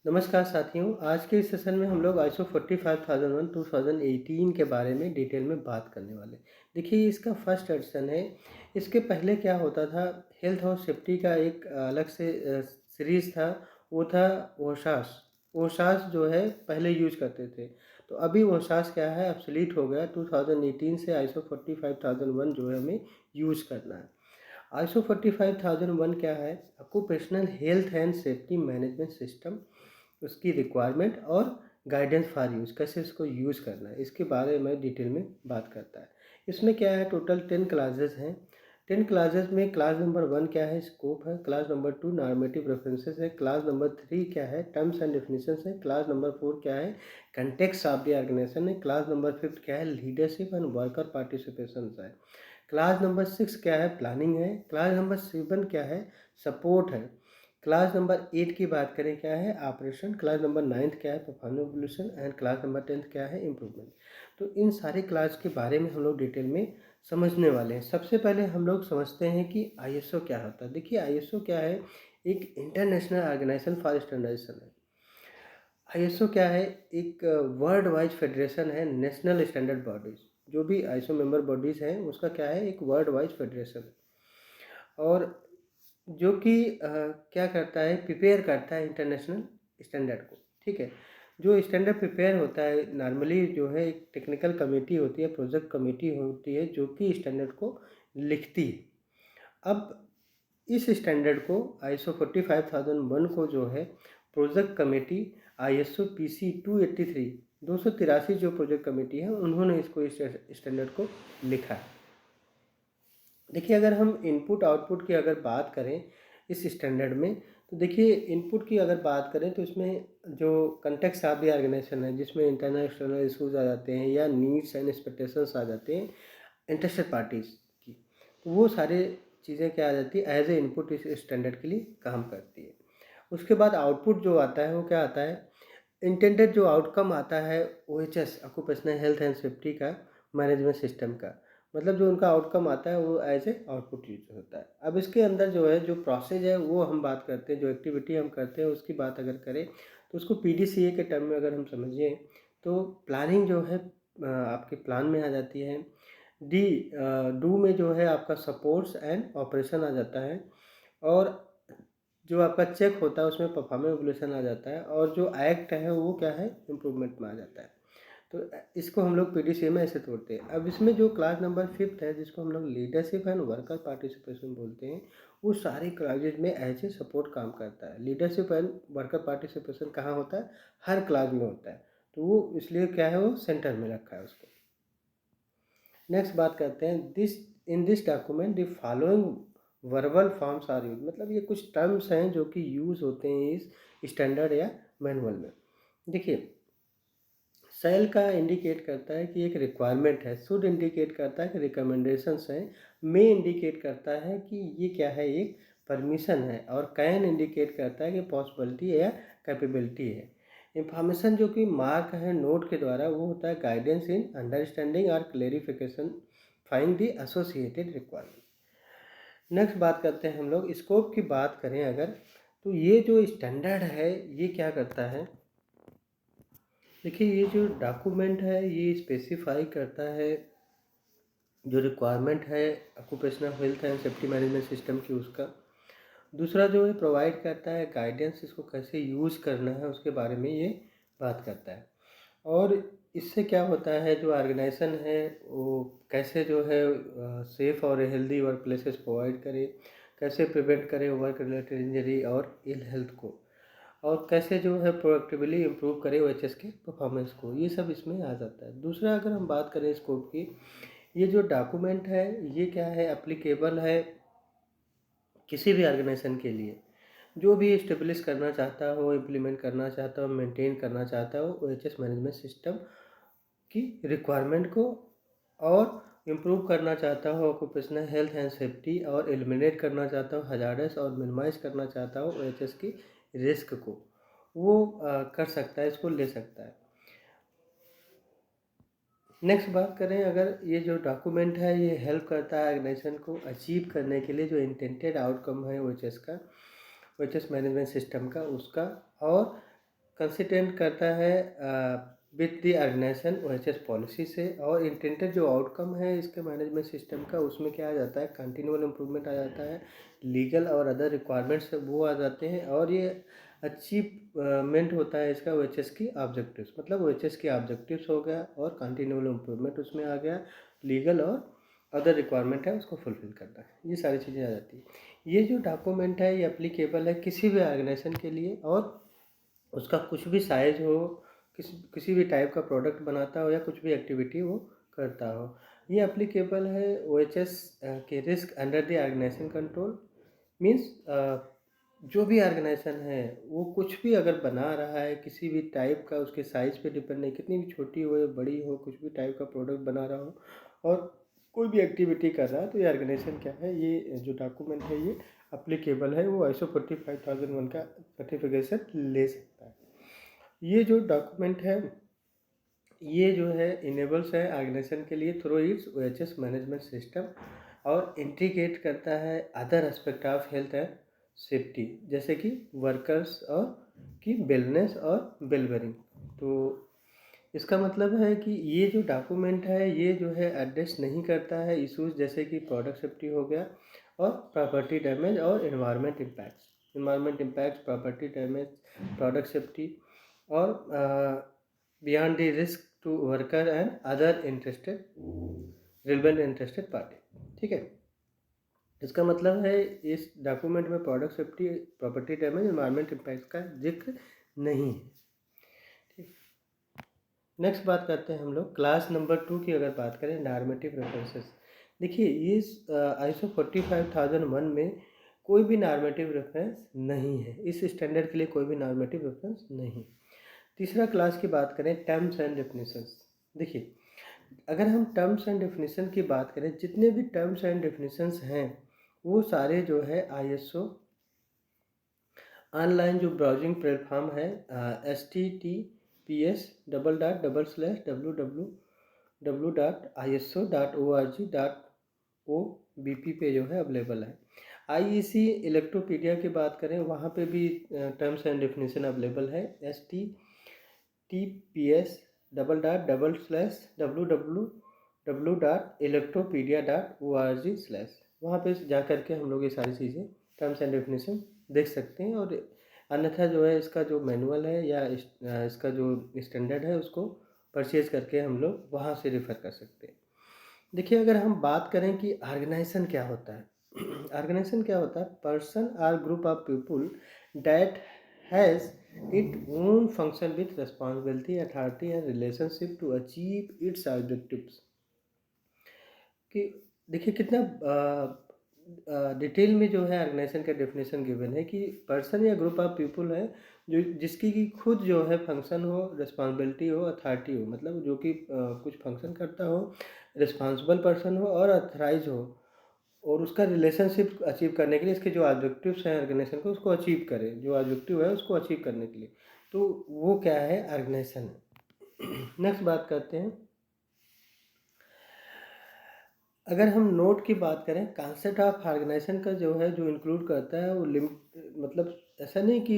नमस्कार साथियों, आज के इस सेशन में हम लोग आईएसओ 45001 2018 के बारे में डिटेल में बात करने वाले हैं। देखिए, इसका फर्स्ट एडिशन है। इसके पहले क्या होता था, हेल्थ और सेफ्टी का एक अलग से सीरीज़ था, वो था ओशास। ओशास जो है पहले यूज करते थे, तो अभी ओशास क्या है, ऑब्सोलीट हो गया। 2018 से आईएसओ 45001 जो है हमें यूज करना है। आईएसओ 45001 क्या है, occupational health and safety management system, उसकी रिक्वायरमेंट और गाइडेंस फॉर यूज़, कैसे इसको यूज़ करना है, इसके बारे में डिटेल में बात करता है। इसमें क्या है, टोटल 10 क्लासेस हैं। 10 क्लासेस में क्लास नंबर 1 क्या है, स्कोप है। क्लास नंबर 2 नॉर्मेटिव रेफरेंसेस है। क्लास नंबर 3 क्या है, टर्म्स एंड डेफिनेशंस है। क्लास नंबर 4 क्या है, कंटेक्स्ट ऑफ द ऑर्गेनाइजेशन है। क्लास नंबर 5 क्या है, लीडरशिप एंड वर्कर पार्टिसिपेशन है। क्लास नंबर 6 क्या है, प्लानिंग है। क्लास नंबर 7 क्या है, सपोर्ट है। क्लास नंबर 8 की बात करें, क्या है, ऑपरेशन। क्लास नंबर 9 क्या है, performance evolution. And class number 10 क्या है, इम्प्रूवमेंट। तो इन सारे क्लास के बारे में हम लोग डिटेल में समझने वाले हैं। सबसे पहले हम लोग समझते हैं कि आईएसओ क्या होता है। देखिए, आईएसओ क्या है, एक इंटरनेशनल ऑर्गेनाइजेशन फॉर स्टैंडर्डाइजेशन है। आईएसओ क्या है, एक वर्ल्ड वाइड फेडरेशन है, नेशनल स्टैंडर्ड बॉडीज। जो भी आईएसओ मेंबर बॉडीज हैं, उसका क्या है, एक वर्ल्ड वाइड फेडरेशन है। और जो कि क्या करता है, प्रिपेयर करता है इंटरनेशनल स्टैंडर्ड को। ठीक है, जो स्टैंडर्ड प्रिपेयर होता है, नॉर्मली जो है एक टेक्निकल कमेटी होती है, प्रोजेक्ट कमेटी होती है, जो कि स्टैंडर्ड को लिखती है। अब इस स्टैंडर्ड को, आईएसओ 45001 को जो है, प्रोजेक्ट कमेटी आईएसओ पीसी 283 283 जो प्रोजेक्ट कमेटी है, उन्होंने इसको इस स्टैंडर्ड को लिखा है। देखिए, अगर हम इनपुट आउटपुट की अगर बात करें इस स्टैंडर्ड में, तो देखिए, इनपुट की अगर बात करें तो इसमें जो कंटेक्स्ट ऑफ द ऑर्गेनाइजेशन है, जिसमें इंटरनल एक्सटर्नल इशूज़ आ जाते हैं या नीड्स एंड एक्सपेक्टेशंस आ जाते हैं इंटरेस्टेड पार्टीज़ की, तो वो सारे चीज़ें क्या आ जाती है, एज ए इनपुट इस स्टैंडर्ड के लिए काम करती है। उसके बाद आउटपुट जो आता है, वो क्या आता है, इंटेंडेड जो आउटकम आता है, OHS, occupational health and safety का मैनेजमेंट सिस्टम का, मतलब जो उनका आउटकम आता है, वो एज ए आउटपुट यूज होता है। अब इसके अंदर जो है, जो प्रोसेस है, वो हम बात करते हैं, जो एक्टिविटी हम करते हैं उसकी बात अगर करें, तो उसको पीडीसीए के टर्म में अगर हम समझें, तो प्लानिंग जो है आपके प्लान में आ जाती है। डी डू में जो है आपका सपोर्ट्स एंड ऑपरेशन आ जाता है। और जो आपका चेक होता है, उसमें परफॉर्मेंस एवोल्यूशन आ जाता है। और जो एक्ट है, वो क्या है, इम्प्रूवमेंट में आ जाता है। तो इसको हम लोग पीडीसीए में ऐसे तोड़ते हैं। अब इसमें जो क्लास नंबर 5 है, जिसको हम लोग लीडरशिप एंड वर्कर पार्टिसिपेशन बोलते हैं, वो सारी क्लासेज में एज ए सपोर्ट काम करता है। लीडरशिप एंड वर्कर पार्टिसिपेशन कहाँ होता है, हर क्लास में होता है, तो वो इसलिए क्या है, वो सेंटर में रखा है उसको। नेक्स्ट बात करते हैं, this in this document the following verbal forms are use, मतलब ये कुछ टर्म्स हैं जो कि यूज़ होते हैं इस स्टैंडर्ड या मैनुअल में। देखिए, सेल का इंडिकेट करता है कि एक रिक्वायरमेंट है, शुड इंडिकेट करता है कि रिकमेंडेशंस हैं, मे इंडिकेट करता है कि ये क्या है, एक परमिशन है, और कैन इंडिकेट करता है कि पॉसिबिलिटी या कैपेबिलिटी है। इंफॉर्मेशन जो कि मार्क है नोट के द्वारा, वो होता है गाइडेंस इन अंडरस्टैंडिंग और clarification find the associated requirement. Next बात करते हैं हम लोग, स्कोप की बात करें अगर, तो ये जो स्टैंडर्ड है, ये क्या करता है, देखिए, ये जो डॉक्यूमेंट है, ये स्पेसिफाई करता है जो रिक्वायरमेंट है occupational health and safety management system की, उसका। दूसरा जो है, प्रोवाइड करता है गाइडेंस, इसको कैसे यूज़ करना है उसके बारे में ये बात करता है। और इससे क्या होता है, जो ऑर्गेनाइजेशन है, वो कैसे जो है सेफ़ और हेल्दी वर्क प्लेसेस प्रोवाइड करे, कैसे प्रिवेंट करे वर्क रिलेटेड इंजरी और इल हेल्थ को, और कैसे जो है प्रोडक्टिवली इम्प्रूव करे ओएचएस के परफॉर्मेंस को, ये सब इसमें आ जाता है। दूसरा, अगर हम बात करें स्कोप की, ये जो डॉक्यूमेंट है, ये क्या है, एप्लीकेबल है किसी भी ऑर्गेनाइजेशन के लिए, जो भी इस्टेब्लिश करना चाहता हो, इम्प्लीमेंट करना चाहता हो, मेंटेन करना चाहता हो ओएचएस मैनेजमेंट सिस्टम की रिक्वायरमेंट को, और इम्प्रूव करना चाहता हो ऑक्यूपेशनल हेल्थ एंड सेफ्टी, और एलिमिनेट करना चाहता हो हजार्डस और मिनिमाइज करना चाहता हो ओएचएस की रिस्क को, वो कर सकता है, इसको ले सकता है। नेक्स्ट बात करें, अगर ये जो डॉक्यूमेंट है, ये हेल्प करता है ऑर्गेनाइजेशन को अचीव करने के लिए जो इंटेंटेड आउटकम है ओएचएस का, ओएचएस मैनेजमेंट सिस्टम का, उसका। और कंसिस्टेंट करता है with the organisation OHS policy से, और इंटेंडेड जो आउटकम है इसके मैनेजमेंट सिस्टम का, उसमें क्या आ जाता है, कंटिन्यूअल इम्प्रूवमेंट आ जाता है, लीगल और अदर रिक्वायरमेंट्स वो आ जाते हैं, और ये अचीवमेंट होता है इसका OHS की ऑब्जेक्टिव्स, मतलब OHS की ऑब्जेक्टिव्स हो गया और कंटिन्यूअल इम्प्रूवमेंट उसमें आ गया, लीगल और अदर रिक्वायरमेंट है उसको फुलफिल करना है, ये सारी चीज़ें आ जाती है। ये जो डॉक्यूमेंट है ये एप्लीकेबल है किसी भी ऑर्गेनाइजेशन के लिए, और उसका कुछ भी साइज हो, किसी भी टाइप का प्रोडक्ट बनाता हो या कुछ भी एक्टिविटी वो करता हो, ये एप्लीकेबल है OHS के risk under the organisation control. Means जो भी ऑर्गेनाइजेशन है वो कुछ भी अगर बना रहा है किसी भी टाइप का, उसके साइज पे डिपेंड नहीं, कितनी भी छोटी हो या बड़ी हो, कुछ भी टाइप का प्रोडक्ट बना रहा हो और कोई भी एक्टिविटी कर रहा है, तो ये ऑर्गेनाइजेशन क्या है, ये जो डॉक्यूमेंट है ये अप्लीकेबल है, वो ISO 45001 का सर्टिफिकेशन ले सकता है। ये जो डॉक्यूमेंट है ये जो है इनेबल्स है ऑर्गेनाइजेशन के लिए through it's OHS management system, और इंटीग्रेट करता है other aspect of health and safety, जैसे कि वर्कर्स और की वेलनेस और वेलबींग। तो इसका मतलब है कि ये जो डॉक्यूमेंट है ये जो है एड्रेस नहीं करता है इश्यूज जैसे कि प्रोडक्ट सेफ्टी हो गया, और प्रॉपर्टी डैमेज और environment impacts, property damage, product safety, और beyond the risk to worker and other interested relevant interested party. ठीक है, इसका मतलब है इस डॉक्यूमेंट में product safety, property damage, environment impact का जिक्र नहीं है। ठीक, नेक्स्ट बात करते हैं हम लोग क्लास नंबर 2 की। अगर बात करें नॉर्मेटिव रेफरेंसेस, देखिए इस ISO 45001 में कोई भी नॉर्मेटिव रेफरेंस नहीं है, इस स्टैंडर्ड के लिए कोई भी नॉर्मेटिव रेफरेंस नहीं। तीसरा क्लास की बात करें टर्म्स एंड डेफिनेशंस। देखिए अगर हम टर्म्स एंड डेफिनेशन की बात करें, जितने भी टर्म्स एंड डेफिनेशंस हैं वो सारे जो है ISO ऑनलाइन जो ब्राउजिंग प्लेटफॉर्म है https://www.iso.org.obp पे जो है अवेलेबल है। IEC इलेक्ट्रोपीडिया की बात करें वहाँ पे भी टर्म्स एंड डेफिनेशन अवेलेबल है https://www.electropedia.org/ वहाँ पे जा करके हम लोग ये सारी चीज़ें टर्म्स एंड डेफिनेशन देख सकते हैं, और अन्यथा जो है इसका जो मैनुअल है या इसका जो स्टैंडर्ड है उसको परचेज करके हम लोग वहाँ से रेफ़र कर सकते हैं। देखिए अगर हम बात करें कि ऑर्गेनाइजेशन क्या होता है, ऑर्गेनाइजेशन क्या होता है, person or group of people that has it own function with responsibility, authority and relationship to achieve its objectives. कि देखिए कितना डिटेल में जो है ऑर्गेनाइजेशन का डेफिनेशन गिवन है कि पर्सन या ग्रुप ऑफ पीपल है जो जिसकी की खुद जो है फंक्शन हो, रिस्पॉन्सिबिलिटी हो, अथॉरिटी हो, मतलब जो कि कुछ फंक्शन करता हो, रिस्पॉन्सिबल पर्सन हो और अथराइज हो, और उसका रिलेशनशिप अचीव करने के लिए इसके जो ऑब्जेक्टिव्स हैं ऑर्गेनाइजेशन को उसको अचीव करे, जो ऑब्जेक्टिव है उसको अचीव करने के लिए, तो वो क्या है, ऑर्गेनाइजेशन है। नेक्स्ट बात करते हैं, अगर हम नोट की बात करें, कॉन्सेप्ट ऑफ ऑर्गेनाइजेशन का जो है जो इंक्लूड करता है वो मतलब ऐसा नहीं कि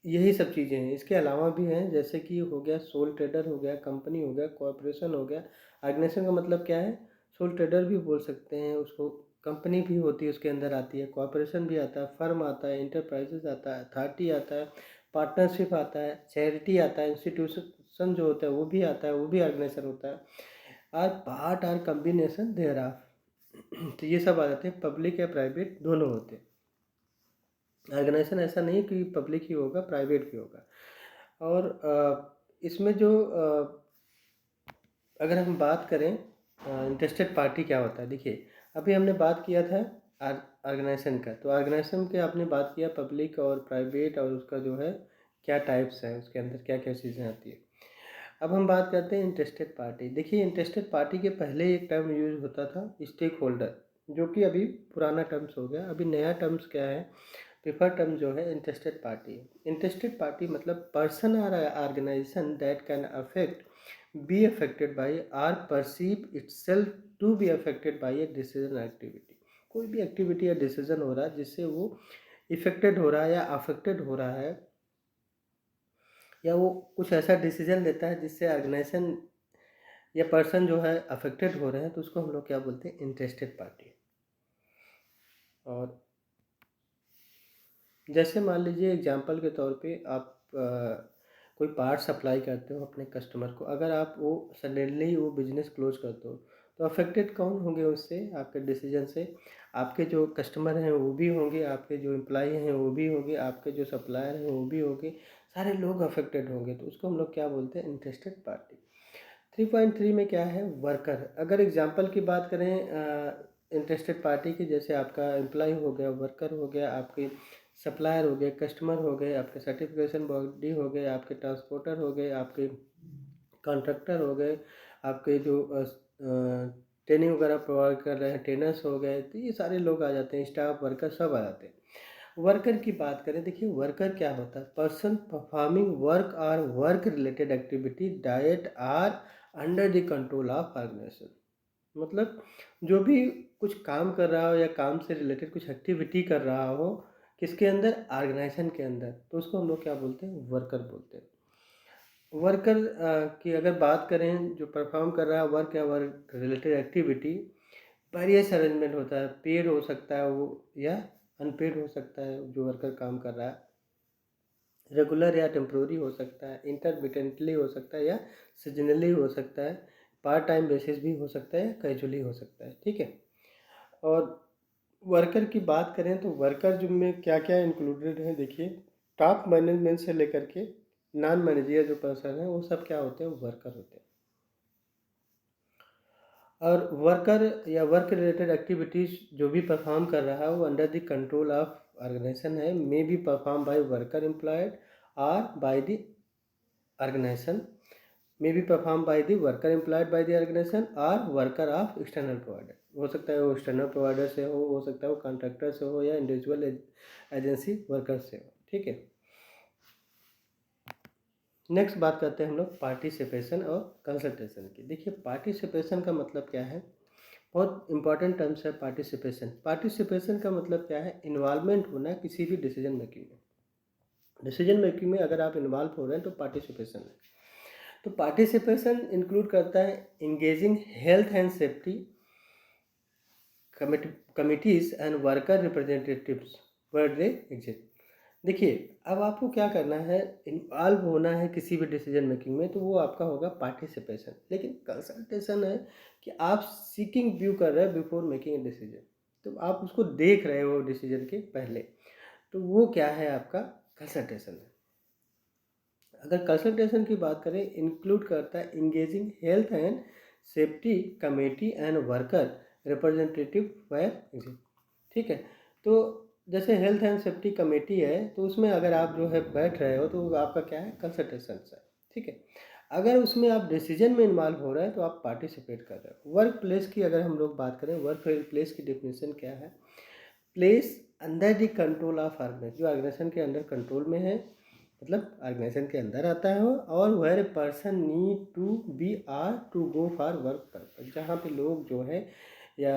यही सब चीज़ें हैं, इसके अलावा भी हैं, जैसे कि हो गया सोल ट्रेडर, हो गया कंपनी, हो गया कॉरपोरेशन, हो गया ऑर्गेनाइजेशन का मतलब क्या है, सोल ट्रेडर भी बोल सकते हैं उसको, कंपनी भी होती है उसके अंदर आती है, कॉरपोरेशन भी आता है, फर्म आता है, इंटरप्राइजेज आता है, अथॉरिटी आता है, पार्टनरशिप आता है, चैरिटी आता है, इंस्टीट्यूशन जो होता है वो भी आता है, वो भी ऑर्गेनाइजेशन होता है, or part or combination there are. तो ये सब आ जाते हैं, पब्लिक या प्राइवेट दोनों होते हैं। ऑर्गेनाइजेशन ऐसा नहीं कि पब्लिक ही होगा, प्राइवेट भी होगा। और इसमें जो अगर हम बात करें इंटरेस्टेड पार्टी क्या होता है, देखिए अभी हमने बात किया था ऑर्गेनाइजेशन का, तो ऑर्गेनाइजेशन के आपने बात किया पब्लिक और प्राइवेट, और उसका जो है क्या टाइप्स है, उसके अंदर क्या क्या चीज़ें आती है। अब हम बात करते हैं इंटरेस्टेड पार्टी। देखिए इंटरेस्टेड पार्टी के पहले एक टर्म यूज होता था स्टेक होल्डर, जो कि अभी पुराना टर्म्स हो गया, अभी नया टर्म्स क्या है, प्रिफर टर्म जो है इंटरेस्टेड पार्टी। इंटरेस्टेड पार्टी मतलब person or organisation that can affect be affected by or perceive itself to be affected by a decision activity. कोई भी एक्टिविटी या डिसीजन हो रहा है जिससे वो इफेक्टेड हो रहा है या अफेक्टेड हो रहा है या वो कुछ ऐसा डिसीजन लेता है जिससे ऑर्गेनाइजेशन या पर्सन जो है अफेक्टेड हो रहे हैं, तो उसको हम लोग क्या बोलते हैं, इंटरेस्टेड पार्टी। और जैसे मान लीजिए एग्जांपल के तौर पे आप कोई पार्ट सप्लाई करते हो अपने कस्टमर को, अगर आप वो सडनली वो बिजनेस क्लोज करते हो, तो अफेक्टेड कौन होंगे उससे, आपके डिसीजन से? आपके जो कस्टमर हैं वो भी होंगे, आपके जो एम्प्लॉई हैं वो भी होंगे, आपके जो सप्लायर हैं वो भी होंगे, सारे लोग अफेक्टेड होंगे, तो उसको हम लोग क्या बोलते हैं, इंटरेस्टेड पार्टी। 3.3 में क्या है, वर्कर। अगर एग्जांपल की बात करें इंटरेस्टेड पार्टी की, जैसे आपका एम्प्लॉय हो गया, वर्कर हो गया, आपके सप्लायर हो गए, कस्टमर हो गए, आपके सर्टिफिकेशन बॉडी हो गए, आपके ट्रांसपोर्टर हो गए, आपके कॉन्ट्रैक्टर हो गए, आपके जो ट्रेनिंग वगैरह प्रोवाइड कर रहे हैं ट्रेनर्स हो गए, तो ये सारे लोग आ जाते हैं, स्टाफ वर्कर सब आ जाते हैं। वर्कर की बात करें, देखिए वर्कर क्या होता है, पर्सन परफॉर्मिंग वर्क और work related activity that are under the control of organisation. मतलब जो भी कुछ काम कर रहा हो या काम से रिलेटेड कुछ एक्टिविटी कर रहा हो, किसके अंदर, ऑर्गेनाइजेशन के अंदर, तो उसको हम लोग क्या बोलते हैं, वर्कर बोलते हैं। वर्कर की अगर बात करें, जो परफॉर्म कर रहा है वर्क या work related activity, various arrangement होता है, पेड हो सकता है वो या अनपेड हो सकता है जो वर्कर काम कर रहा है, रेगुलर या टेम्प्रोरी हो सकता है, इंटरमिटेंटली हो सकता है या सीजनली हो सकता है, पार्ट टाइम बेसिस भी हो सकता है या कैजुअली हो सकता है, ठीक है। और वर्कर की बात करें तो वर्कर जो में क्या क्या इंक्लूडेड है, देखिए टॉप मैनेजमेंट से लेकर के नॉन मैनेजर जो पर्सन है वो सब क्या होते हैं, वर्कर होते हैं। और वर्कर या वर्क रिलेटेड एक्टिविटीज़ जो भी परफॉर्म कर रहा है वो under the control of organisation है, may be perform by worker employed और by the organisation, may be performed by the worker employed by the organization or worker of external provider। हो सकता है वो एक्सटर्नल प्रोवाइडर से हो सकता है वो कॉन्ट्रैक्टर से हो या इंडिविजुअल एजेंसी वर्कर से हो, ठीक है। नेक्स्ट बात करते हैं हम लोग पार्टिसिपेशन और कंसल्टेशन की। देखिए पार्टिसिपेशन का मतलब क्या है, बहुत इंपॉर्टेंट टर्म्स है पार्टिसिपेशन। पार्टिसिपेशन का मतलब क्या है, इन्वॉल्वमेंट होना किसी भी डिसीजन मेकिंग में। डिसीजन मेकिंग में अगर आप इन्वॉल्व हो रहे हैं तो पार्टिसिपेशन है। तो पार्टिसिपेशन इंक्लूड करता है engaging health and safety committees and worker representatives where they exist. देखिए अब आपको क्या करना है, इन्वॉल्व होना है किसी भी डिसीजन मेकिंग में, तो वो आपका होगा पार्टिसिपेशन। लेकिन कंसल्टेशन है कि आप सीकिंग व्यू कर रहे हैं बिफोर मेकिंग ए डिसीजन, तो आप उसको देख रहे हो डिसीजन के पहले, तो वो क्या है, आपका कंसल्टेशन है। अगर कंसल्टेशन की बात करें, इंक्लूड करता है engaging health and safety committee and worker representative where exist, ठीक है। तो जैसे हेल्थ एंड सेफ्टी कमेटी है, तो उसमें अगर आप जो है बैठ रहे हो तो आपका क्या है, कंसल्टेशन है, ठीक है। अगर उसमें आप डिसीजन में इन्वॉल्व हो रहे हैं तो आप पार्टिसिपेट कर रहे हो। वर्क प्लेस की अगर हम लोग बात करें, वर्क प्लेस की डेफिनेशन क्या है, place under the control of organisation, जो ऑर्गेनाइजेशन के अंडर कंट्रोल में है, मतलब ऑर्गेनाइजेशन के अंदर आता है वो, और where person need to be or to go for work purpose, जहाँ पे लोग जो है या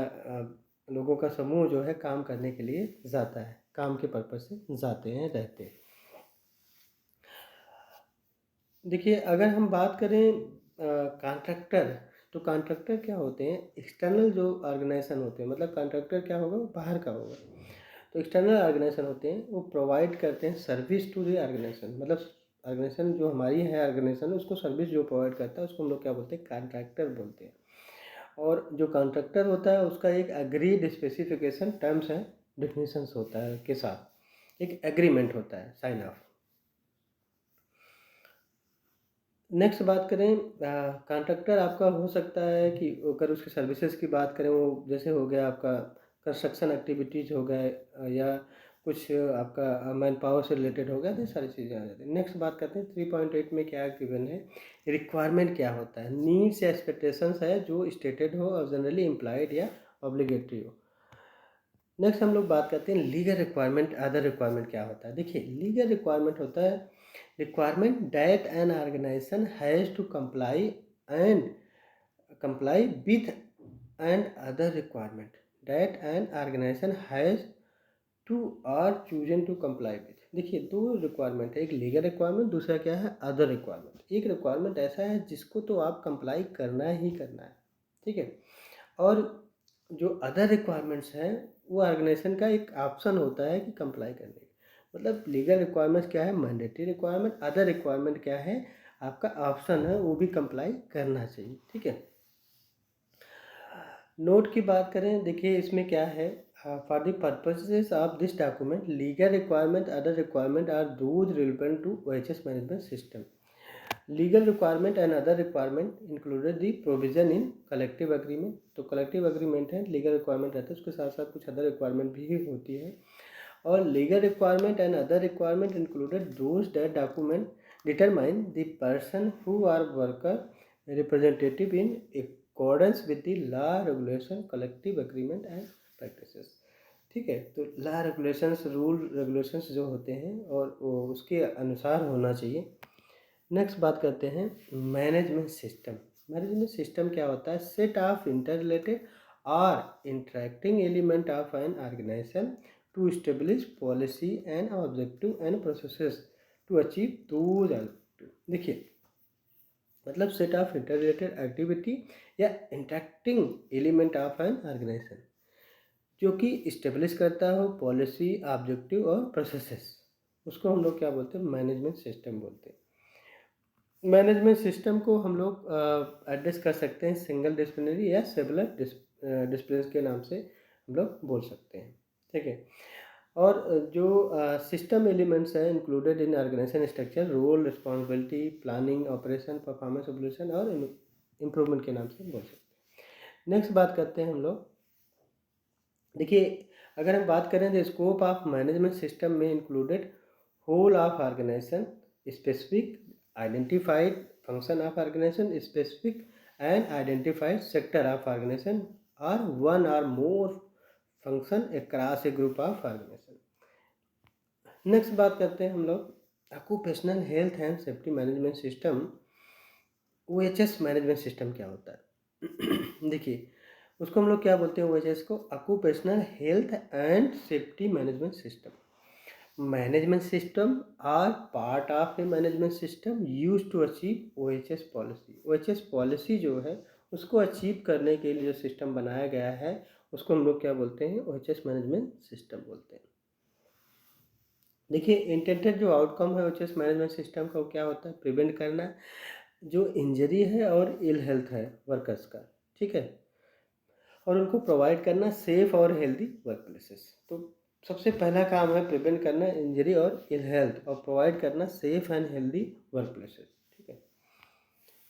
लोगों का समूह जो है काम करने के लिए जाता है, काम के पर्पज से जाते हैं, रहते हैं। देखिए अगर हम बात करें कॉन्ट्रैक्टर, तो कॉन्ट्रैक्टर क्या होते हैं, एक्सटर्नल जो ऑर्गेनाइजेशन होते हैं, मतलब कॉन्ट्रैक्टर क्या होगा, वो बाहर का होगा। तो एक्सटर्नल ऑर्गेनाइजेशन होते हैं, वो प्रोवाइड करते हैं सर्विस टू द ऑर्गेनाइजेशन, मतलब ऑर्गेनाइजेशन जो हमारी है ऑर्गेनाइजेशन, उसको सर्विस जो प्रोवाइड करता है उसको हम लोग क्या बोलते हैं, कॉन्ट्रैक्टर बोलते हैं। और जो कॉन्ट्रैक्टर होता है उसका एक एग्रीड स्पेसिफिकेशन टर्म्स है, डिफिनीशंस होता है के साथ, एक एग्रीमेंट होता है, साइन ऑफ। नेक्स्ट बात करें, कॉन्ट्रैक्टर आपका हो सकता है कि अगर उसकी सर्विसेज की बात करें, वो जैसे हो गया आपका कंस्ट्रक्शन एक्टिविटीज़ हो गए या कुछ आपका मैन पावर से रिलेटेड हो गया, तो ये सारी चीज़ें आ जाती हैं। नेक्स्ट बात करते हैं 3.8 में क्या गिवन है, रिक्वायरमेंट क्या होता है, नीड्स या एक्सपेक्टेशंस है जो स्टेटेड हो और जनरली इम्प्लाइड या ऑब्लिगेटरी हो। नेक्स्ट हम लोग बात करते हैं लीगल रिक्वायरमेंट, अदर रिक्वायरमेंट क्या होता है। देखिए लीगल रिक्वायरमेंट होता है requirement that an organisation has to and comply with and other requirement that an organization has to or chosen to comply with। देखिए, 2 रिक्वायरमेंट है, एक लीगल रिक्वायरमेंट, दूसरा क्या है अदर रिक्वायरमेंट। एक रिक्वायरमेंट ऐसा है जिसको तो आप कंप्लाई करना ही करना है, ठीक है? और जो अदर रिक्वायरमेंट्स हैं, वो ऑर्गेनाइजेशन का एक ऑप्शन होता है कि कंप्लाई करने का। मतलब लीगल रिक्वायरमेंट्स क्या है, मैंडेटरी रिक्वायरमेंट, अदर रिक्वायरमेंट क्या है, आपका ऑप्शन है, वो भी कंप्लाई करना चाहिए, ठीक है? नोट की बात करें, देखिए इसमें क्या है, for the purposes of this document legal requirement other requirement are those relevant to OHS management system. Legal requirement and other requirement included the provision in collective agreement. तो कलेक्टिव अग्रीमेंट है, legal requirement रहता है, उसके साथ साथ कुछ other requirement भी होती है। और legal requirement and other requirement included those that document determine the person who are worker representative in accordance with the law regulation collective agreement and practices। ठीक है, तो लॉ रेगुलेशंस, रूल रेगुलेशंस जो होते हैं और वो उसके अनुसार होना चाहिए। नेक्स्ट बात करते हैं मैनेजमेंट सिस्टम। मैनेजमेंट सिस्टम क्या होता है, सेट ऑफ इंटररिलेटेड और interacting element of an organisation to establish policy and objective and processes to achieve those objective. देखिए, मतलब सेट ऑफ इंटररिलेटेड एक्टिविटी या interacting element of an organisation जो कि establish करता हो पॉलिसी, ऑब्जेक्टिव और processes, उसको हम लोग क्या बोलते हैं, मैनेजमेंट सिस्टम बोलते हैं। मैनेजमेंट सिस्टम को हम लोग एड्रेस कर सकते हैं सिंगल डिसिप्लिनरी या सेवरल डिसिप्लिन के नाम से हम लोग बोल सकते हैं, ठीक है? और जो सिस्टम एलिमेंट्स हैं included in organisation structure, role, responsibility, planning, operation, performance evaluation और इम्प्रूवमेंट के नाम से बोल सकते हैं। नेक्स्ट बात करते हैं हम लोग, देखिए अगर हम बात करें तो स्कोप ऑफ मैनेजमेंट सिस्टम में included whole of organisation, specific identified function of organisation, specific and identified sector of organisation or one or more function across a group of organisation. Next बात करते हैं हम लोग occupational health and safety management system. OHS management system क्या होता है देखिए, उसको हम लोग क्या बोलते हैं, OHS को occupational health and safety management system. Management system are part of a management system use to achieve OHS policy. OHS policy जो है उसको अचीव करने के लिए जो सिस्टम बनाया गया है उसको हम लोग क्या बोलते हैं, OHS मैनेजमेंट सिस्टम बोलते हैं। देखिए, इंटेंडेड जो आउटकम है OHS मैनेजमेंट सिस्टम का वो क्या होता है, प्रिवेंट करना जो इंजरी है और इल हेल्थ है वर्कर्स का, ठीक है, और उनको प्रोवाइड करना सेफ और हेल्दी वर्क प्लेसेस। तो सबसे पहला काम है प्रिवेंट करना इंजरी और इल हेल्थ और प्रोवाइड करना safe and healthy work places, ठीक है।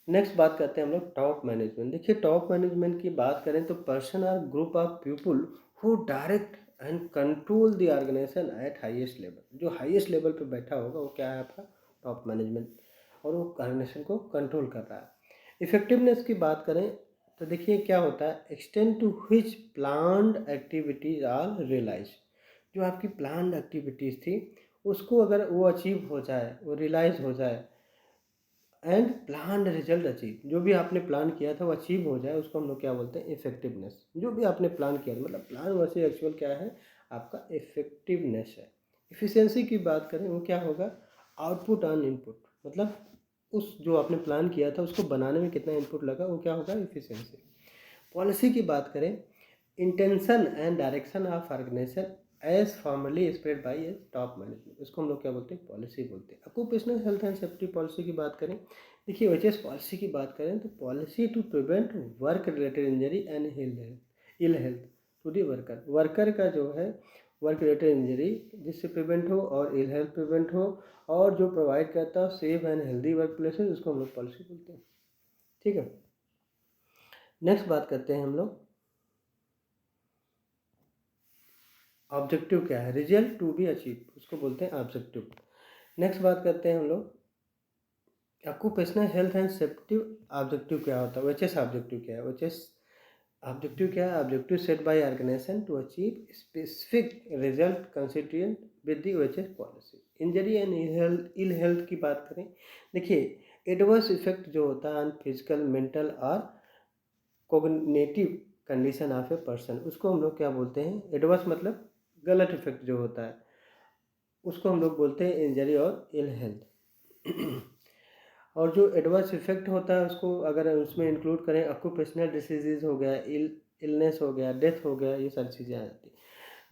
नेक्स्ट बात करते हैं हम लोग टॉप मैनेजमेंट। देखिए, टॉप मैनेजमेंट की बात करें तो पर्सन और group of people who direct and control the organisation at highest level. जो हाईएस्ट लेवल पे बैठा होगा वो क्या है, आपका टॉप मैनेजमेंट, और वो ऑर्गेनाइजेशन को कंट्रोल कर रहा है। इफेक्टिवनेस की बात करें तो देखिए क्या होता है, extend to which planned activities are realise. जो आपकी प्लान्ड एक्टिविटीज़ थी उसको अगर वो अचीव हो जाए, वो रियलाइज हो जाए, एंड प्लान रिजल्ट अचीव, जो भी आपने प्लान किया था वो अचीव हो जाए, उसको हम लोग क्या बोलते हैं, इफेक्टिवनेस। जो भी आपने प्लान किया था, मतलब प्लान वर्सेस एक्चुअल क्या है, आपका इफेक्टिवनेस है। इफिशियंसी की बात करें वो क्या होगा, आउटपुट ऑन इनपुट, मतलब उस जो आपने प्लान किया था उसको बनाने में कितना इनपुट लगा, वो क्या होगा, इफिशियंसी। पॉलिसी की बात करें, intention and direction of organisation as formally spread by as top management, इसको हम लोग क्या बोलते हैं, पॉलिसी बोलते हैं। Occupational health and safety policy की बात करें, देखिए OHS पॉलिसी की बात करें तो policy to prevent work related injury and ill health to the worker. Worker का जो है वर्क रिलेटेड इंजरी जिससे प्रिवेंट हो और इल हेल्थ प्रिवेंट हो, और जो प्रोवाइड करता है safe and healthy work places, उसको हम लोग पॉलिसी बोलते हैं, ठीक है। नेक्स्ट बात करते हैं हम लोग ऑब्जेक्टिव क्या है, रिजल्ट टू बी अचीव, उसको बोलते हैं ऑब्जेक्टिव। नेक्स्ट बात करते हैं हम लोग occupational health and safety objective क्या होता है, OHS ऑब्जेक्टिव क्या है। OHS ऑब्जेक्टिव क्या है, objective set by organisation to achieve specific result consistent with the OHS policy. Injury and ill health की बात करें, देखिए एडवर्स इफेक्ट जो होता है ऑन फिजिकल, मेंटल और cognitive condition of a person, उसको हम लोग क्या बोलते हैं, एडवर्स मतलब गलत इफेक्ट जो होता है उसको हम लोग बोलते हैं इंजरी और इल हेल्थ। और जो एडवर्स इफेक्ट होता है उसको अगर उसमें इंक्लूड करें, ऑक्यूपेशनल डिसीजेज हो गया, इलनेस हो गया, डेथ हो गया, ये सारी चीज़ें आ जाती हैं।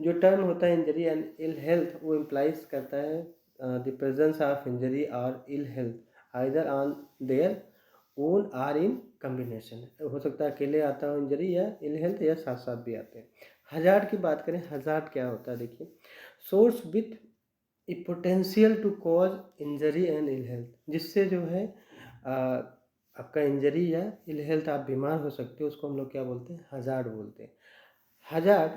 जो टर्म होता है इंजरी एंड इल हेल्थ, वो इम्प्लाइज करता है द प्रेजेंस ऑफ इंजरी और ill health either on their own or in combination. हो सकता है अकेले आता हो इंजरी या इल हेल्थ, या साथ साथ भी आते हैं। हजार्ड की बात करें, हजार्ड क्या होता है देखिए, source with a potential to cause injury and ill health, जिससे जो है आपका इंजरी या इल हेल्थ, आप बीमार हो सकते हो, उसको हम लोग क्या बोलते हैं, हजार्ड बोलते हैं। Hazard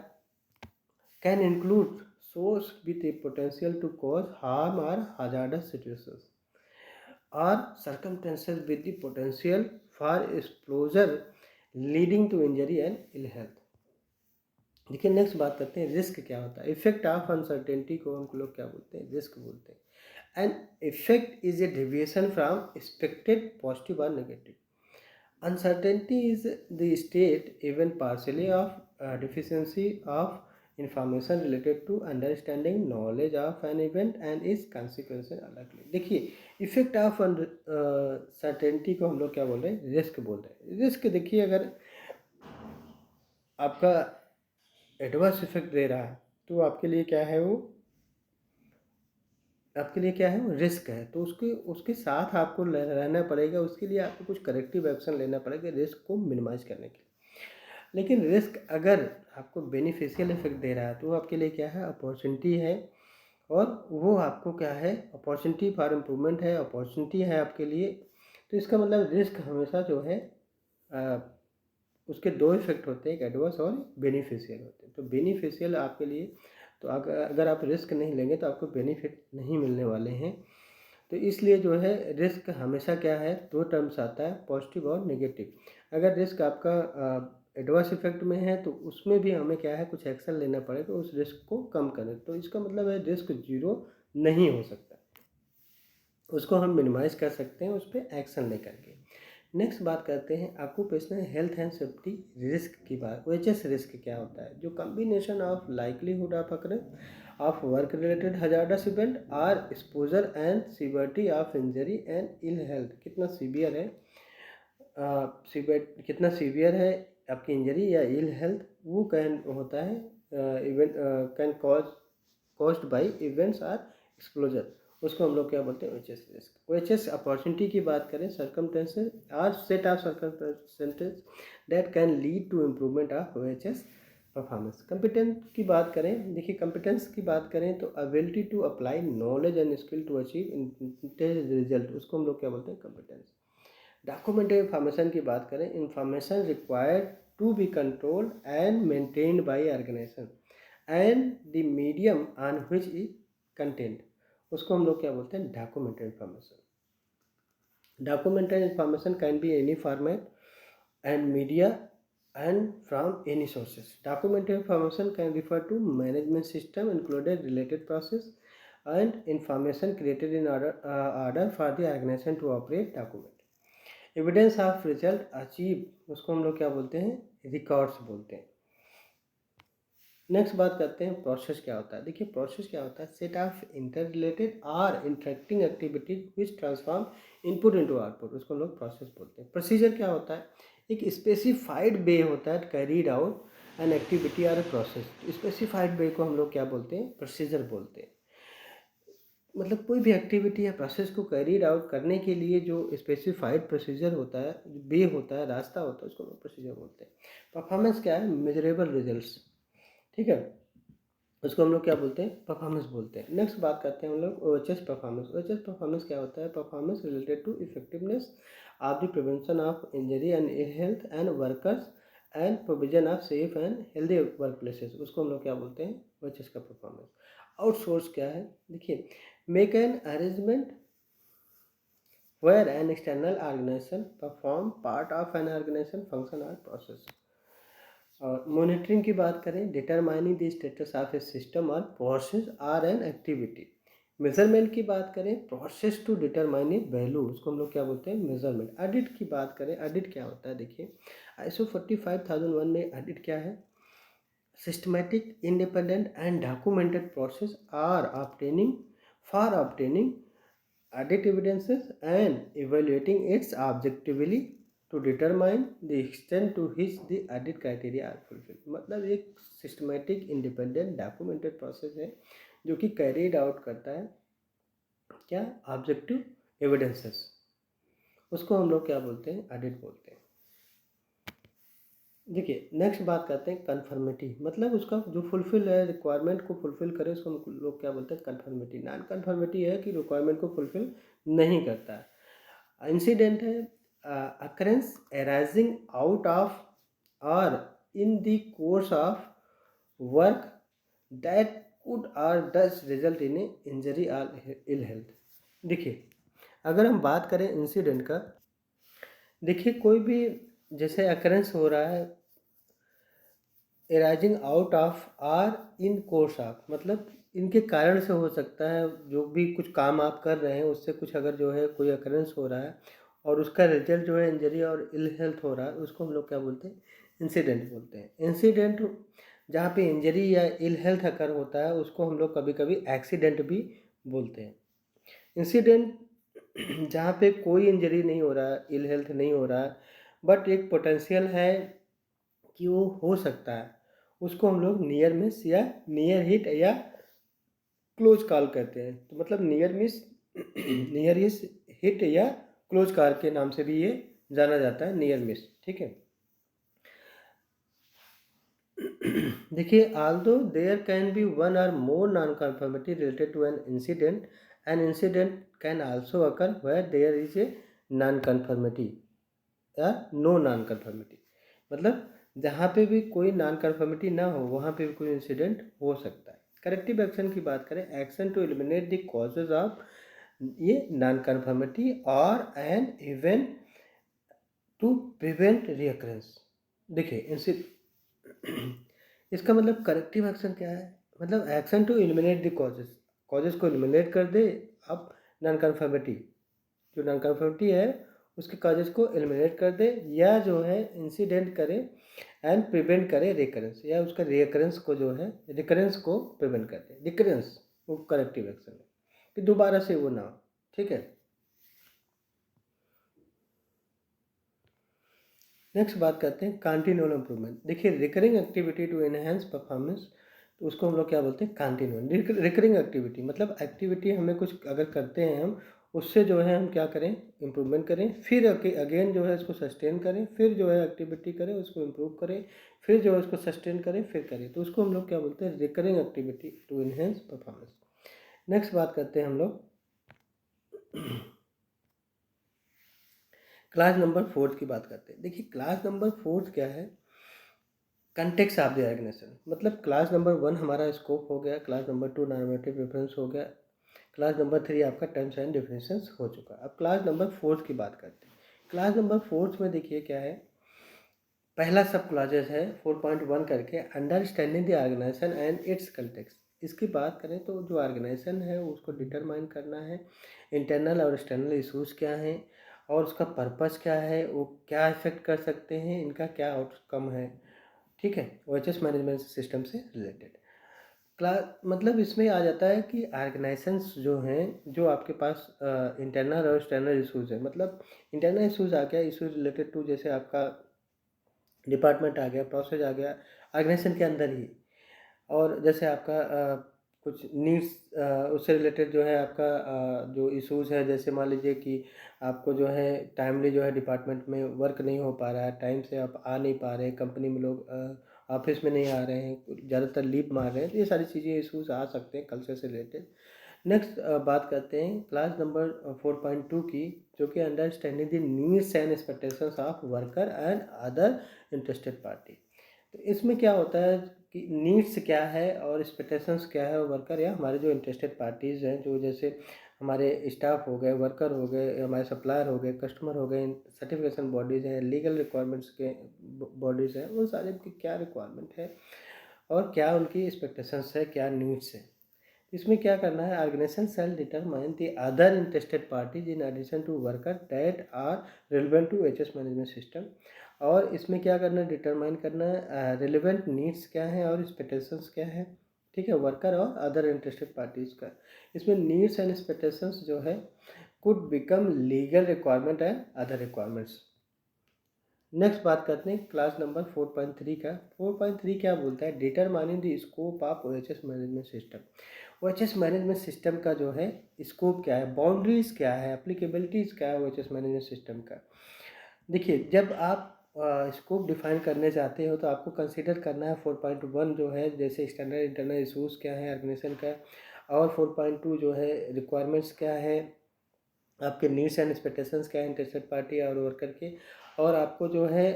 can include source with a potential to cause harm और hazardous situations or circumstances with the potential for exposure leading to injury and ill health। देखिए नेक्स्ट बात करते हैं रिस्क क्या होता है। इफेक्ट ऑफ अनसर्टेनिटी को हम लोग क्या बोलते हैं, रिस्क बोलते हैं। And effect is a deviation from expected positive और negative. Uncertainty is the state, even partially, of deficiency of information related to understanding knowledge of an event and its consequences अलगली। देखिए इफेक्ट ऑफ सर्टेनिटी को हम लोग क्या बोल रहे हैं, risk बोल रहे हैं। रिस्क देखिए, अगर आपका एडवर्स इफेक्ट दे रहा है तो आपके लिए क्या है, वो आपके लिए क्या है, वो रिस्क है। तो उसके साथ आपको रहना पड़ेगा, उसके लिए आपको कुछ करेक्टिव एक्शन लेना पड़ेगा रिस्क को मिनिमाइज करने के लिए। लेकिन रिस्क अगर आपको बेनिफिशियल इफेक्ट दे रहा है तो वो आपके लिए क्या है, अपॉर्चुनिटी है। और वो आपको क्या है, अपॉर्चुनिटी फॉर इम्प्रूवमेंट है, अपॉर्चुनिटी है आपके लिए। तो इसका मतलब रिस्क हमेशा जो है उसके दो इफेक्ट होते हैं, एक एडवर्स और बेनिफिशियल होते हैं। तो बेनिफिशियल आपके लिए, तो अगर आप रिस्क नहीं लेंगे तो आपको बेनिफिट नहीं मिलने वाले हैं। तो इसलिए जो है रिस्क हमेशा क्या है, दो टर्म्स आता है, पॉजिटिव और नेगेटिव। अगर रिस्क आपका एडवर्स इफेक्ट में है तो उसमें भी हमें क्या है, कुछ एक्शन लेना पड़ेगा उस रिस्क को कम करने। तो इसका मतलब है रिस्क जीरो नहीं हो सकता, उसको हम मिनिमाइज कर सकते हैं उस पर एक्शन लेकर के। नेक्स्ट बात करते हैं occupational health and safety risk की बात। OHS रिस्क क्या होता है, जो combination of likelihood of occurrence of work related hazardous event or exposure and severity of injury and ill health. कितना सीवियर है, कितना सीवियर है आपकी इंजरी या इल हेल्थ, वो कैन होता है event can caused by events or exposure, उसको हम लोग क्या बोलते हैं, OHS रिस्क। OHS अपॉर्चुनिटी की बात करें, circumstances or set of circumstances that can lead to improvement of OHS performance. Competence की बात करें, देखिए कंपिटेंस की बात करें तो ability to apply knowledge and skill to achieve intended result, उसको हम लोग क्या बोलते हैं, कंपिटेंस। डॉक्यूमेंटेड इंफॉर्मेशन की बात करें, information required to be controlled and maintained by organisation and the medium on which is contained, उसको हम लोग क्या बोलते हैं, documented information. Documented information can be any format and media and from any sources. Documented information can refer to management system included related process and information created in order for the organization to operate document. Evidence of result achieved, उसको हम लोग क्या बोलते हैं, records बोलते हैं। Next बात करते हैं प्रोसेस क्या होता है। देखिए प्रोसेस क्या होता है, set of interrelated or interacting activities which transform input into output, उसको हम लोग प्रोसेस बोलते हैं। प्रोसीजर क्या होता है, एक स्पेसिफाइड वे होता है कैरीड आउट एन एक्टिविटी और प्रोसेस। स्पेसिफाइड वे को हम लोग क्या बोलते हैं, प्रोसीजर बोलते हैं। मतलब कोई भी एक्टिविटी या प्रोसेस को कैरीड आउट करने के लिए जो स्पेसिफाइड प्रोसीजर होता है, वे होता है, रास्ता होता है, उसको हम लोग प्रोसीजर बोलते हैं। परफॉर्मेंस क्या है, मेजरेबल रिजल्ट्स, ठीक है, उसको हम लोग क्या बोलते हैं, परफॉर्मेंस बोलते हैं। नेक्स्ट बात करते हैं हम लोग OHS परफॉर्मेंस। OHS परफॉर्मेंस क्या होता है, performance related to effectiveness of the prevention of injury and ill health and workers and provision of safe and healthy work places, उसको हम लोग क्या बोलते हैं, OHS का परफॉर्मेंस। आउटसोर्स क्या है, देखिए make an arrangement where an external organization perform part of an organization function or process। और मॉनिटरिंग की बात करें, determining the status of a system और process or an activity. Measurement की बात करें, process to determine a value, उसको हम लोग क्या बोलते हैं, मेजरमेंट। ऑडिट की बात करें, ऑडिट क्या होता है, देखिए ISO 45001 में ऑडिट क्या है, systematic, independent and documented process are obtaining for obtaining audit evidences and evaluating it objectively to determine the extent to which the audit criteria are fulfilled। मतलब एक सिस्टमेटिक इंडिपेंडेंट डॉक्यूमेंटेड प्रोसेस है जो कि carried out करता है क्या objective evidences, उसको हम लोग क्या बोलते हैं, ऑडिट बोलते हैं। देखिए नेक्स्ट बात करते हैं कन्फर्मिटी, मतलब उसका जो फुलफिल है, रिक्वायरमेंट को फुलफिल करे उसको हम लोग क्या बोलते हैं, कन्फर्मिटी। नॉन कन्फर्मिटी है कि रिक्वायरमेंट को फुलफिल नहीं करता है। इंसिडेंट है occurrence arising out of or in the course of work that could or does result in a injury और इल हेल्थ। देखिए अगर हम बात करें इंसिडेंट का, देखिए कोई भी जैसे अकरेंस हो रहा है arising out of or in course of, मतलब इनके कारण से हो सकता है, जो भी कुछ काम आप कर रहे हैं उससे कुछ अगर जो है कोई अकरेंस हो रहा है और उसका रिजल्ट जो है इंजरी और इल हेल्थ हो रहा है, उसको हम लोग क्या बोलते हैं, इंसिडेंट बोलते हैं। इंसिडेंट जहाँ पे इंजरी या इल हेल्थ अकर होता है उसको हम लोग कभी कभी एक्सीडेंट भी बोलते हैं। इंसिडेंट जहाँ पे कोई इंजरी नहीं हो रहा है, इल हेल्थ नहीं हो रहा है, बट एक पोटेंशियल है कि वो हो सकता है, उसको हम लोग नियर मिस या नियर हिट या क्लोज कॉल कहते हैं। तो मतलब नियर मिस नियर इस हिट या क्लोज कॉल के नाम से भी ये जाना जाता है, नियर मिस। ठीक है। देखिए although there can be one or more non-conformity related to an incident can also occur where there is a non-conformity या नो नॉन कन्फर्मिटी, मतलब जहाँ पे भी कोई नॉन कन्फर्मिटी ना हो वहाँ पे भी कोई इंसिडेंट हो सकता है। करेक्टिव एक्शन की बात करें, action to eliminate the causes of ये नॉन कन्फर्मिटी और an event to prevent recurrence. देखिए इसका मतलब करेक्टिव एक्शन क्या है, मतलब action to eliminate the causes, causes को एलिमिनेट कर दे। अब नॉन कन्फर्मिटी, जो नॉन कन्फर्मिटी है उसके कॉजेज को एलिमिनेट कर दे, या जो है इंसिडेंट करे एंड प्रिवेंट करे रिकरेंस, या उसका रिकरेंस को जो है रिकरेंस को प्रिवेंट कर दे। रिकरेंस वो करेक्टिव एक्शन है कि दोबारा से वो ना हो। ठीक है। नेक्स्ट बात करते हैं कंटिन्यूअल इम्प्रूवमेंट। देखिए recurring activity to enhance performance, तो उसको हम लोग क्या बोलते हैं, कंटिन्यूअल। रिकरिंग एक्टिविटी मतलब एक्टिविटी हमें कुछ अगर करते हैं हम, उससे जो है हम क्या करें, इम्प्रूवमेंट करें, फिर अगेन जो है इसको सस्टेन करें, फिर जो है एक्टिविटी करें उसको इम्प्रूव करें, फिर जो है उसको सस्टेन करें, फिर करें, तो उसको हम लोग क्या बोलते हैं, recurring activity to enhance performance. Next बात करते हैं हम लोग क्लास नंबर 4 की बात करते हैं। देखिए क्लास नंबर 4 क्या है, कंटेक्स्ट ऑफ द ऑर्गेनाइजेशन। मतलब क्लास नंबर 1 हमारा स्कोप हो गया, क्लास नंबर 2 नॉर्मेटिव रेफरेंस हो गया, क्लास नंबर 3 आपका टर्म्स एंड डिफरेंसेस हो चुका। अब क्लास नंबर 4 की बात करते हैं। क्लास नंबर 4 में देखिए क्या है, पहला सब क्लासेस है 4.1 करके, understanding the organisation and its context. इसकी बात करें तो जो ऑर्गेनाइजेशन है उसको डिटरमाइन करना है, इंटरनल और एक्सटर्नल इशूज़ क्या हैं और उसका पर्पस क्या है, वो क्या इफेक्ट कर सकते हैं, इनका क्या आउटकम है। ठीक है, OHS मैनेजमेंट सिस्टम से रिलेटेड क्लास, मतलब इसमें आ जाता है कि ऑर्गेनाइजेशंस जो हैं, जो आपके पास इंटरनल और एक्सटर्नल इशूज़ है, मतलब इंटरनल इशूज़ आ गया, इशूज़ रिलेटेड टू जैसे आपका डिपार्टमेंट आ गया, प्रोसेस आ गया ऑर्गेनाइजेशन के अंदर ही, और जैसे आपका कुछ नीड्स उससे रिलेटेड जो है आपका जो इश्यूज़ है, जैसे मान लीजिए कि आपको जो है टाइमली जो है डिपार्टमेंट में वर्क नहीं हो पा रहा है, टाइम से आप आ नहीं पा रहे हैं, कंपनी में लोग ऑफिस में नहीं आ रहे हैं, ज़्यादातर लीव मार रहे हैं, तो ये सारी चीज़ें इश्यूज़ आ सकते हैं कल्चर से रिलेटेड। नेक्स्ट बात करते हैं क्लास नंबर 4.2 की, जो कि understanding the needs and expectations of worker and other interested party. तो इसमें क्या होता है कि नीड्स क्या है और एक्सपेक्टेशंस क्या है वर्कर या हमारे जो इंटरेस्टेड पार्टीज़ हैं, जो जैसे हमारे स्टाफ हो गए, वर्कर हो गए, हमारे सप्लायर हो गए, कस्टमर हो गए, सर्टिफिकेशन बॉडीज़ हैं, लीगल रिक्वायरमेंट्स के बॉडीज़ हैं, उन सारे की क्या रिक्वायरमेंट है और क्या उनकी एक्सपेक्टेशंस है, क्या नीड्स है। इसमें क्या करना है, organisation shall determine the other interested parties in addition to worker that are relevant to HS management system. और इसमें क्या करना है, डिटरमाइन करना है रिलेवेंट नीड्स क्या हैं और एक्सपेक्टेशंस क्या है, ठीक है, वर्कर और अदर इंटरेस्टेड पार्टीज़ का। इसमें नीड्स एंड एक्सपेक्टेशंस जो है could become legal requirement and other requirements. Next बात करते हैं क्लास नंबर 4.3 का। 4.3 क्या बोलता है, determining the scope of OHS management system. OHS management system का जो है स्कोप क्या है, बाउंड्रीज क्या है, एप्लीकेबिलिटीज़ क्या है OHS मैनेजमेंट सिस्टम का। देखिए, जब आप स्कोप डिफाइन करने जाते हो तो आपको कंसीडर करना है 4.1 जो है, जैसे स्टैंडर्ड इंटरनल इशूज़ क्या है ऑर्गेनाइजेशन का, और 4.2 जो है रिक्वायरमेंट्स क्या है, आपके नीड्स एंड एक्सपेक्टेशंस क्या है इंटरेस्टेड पार्टी और वर्कर के, और आपको जो है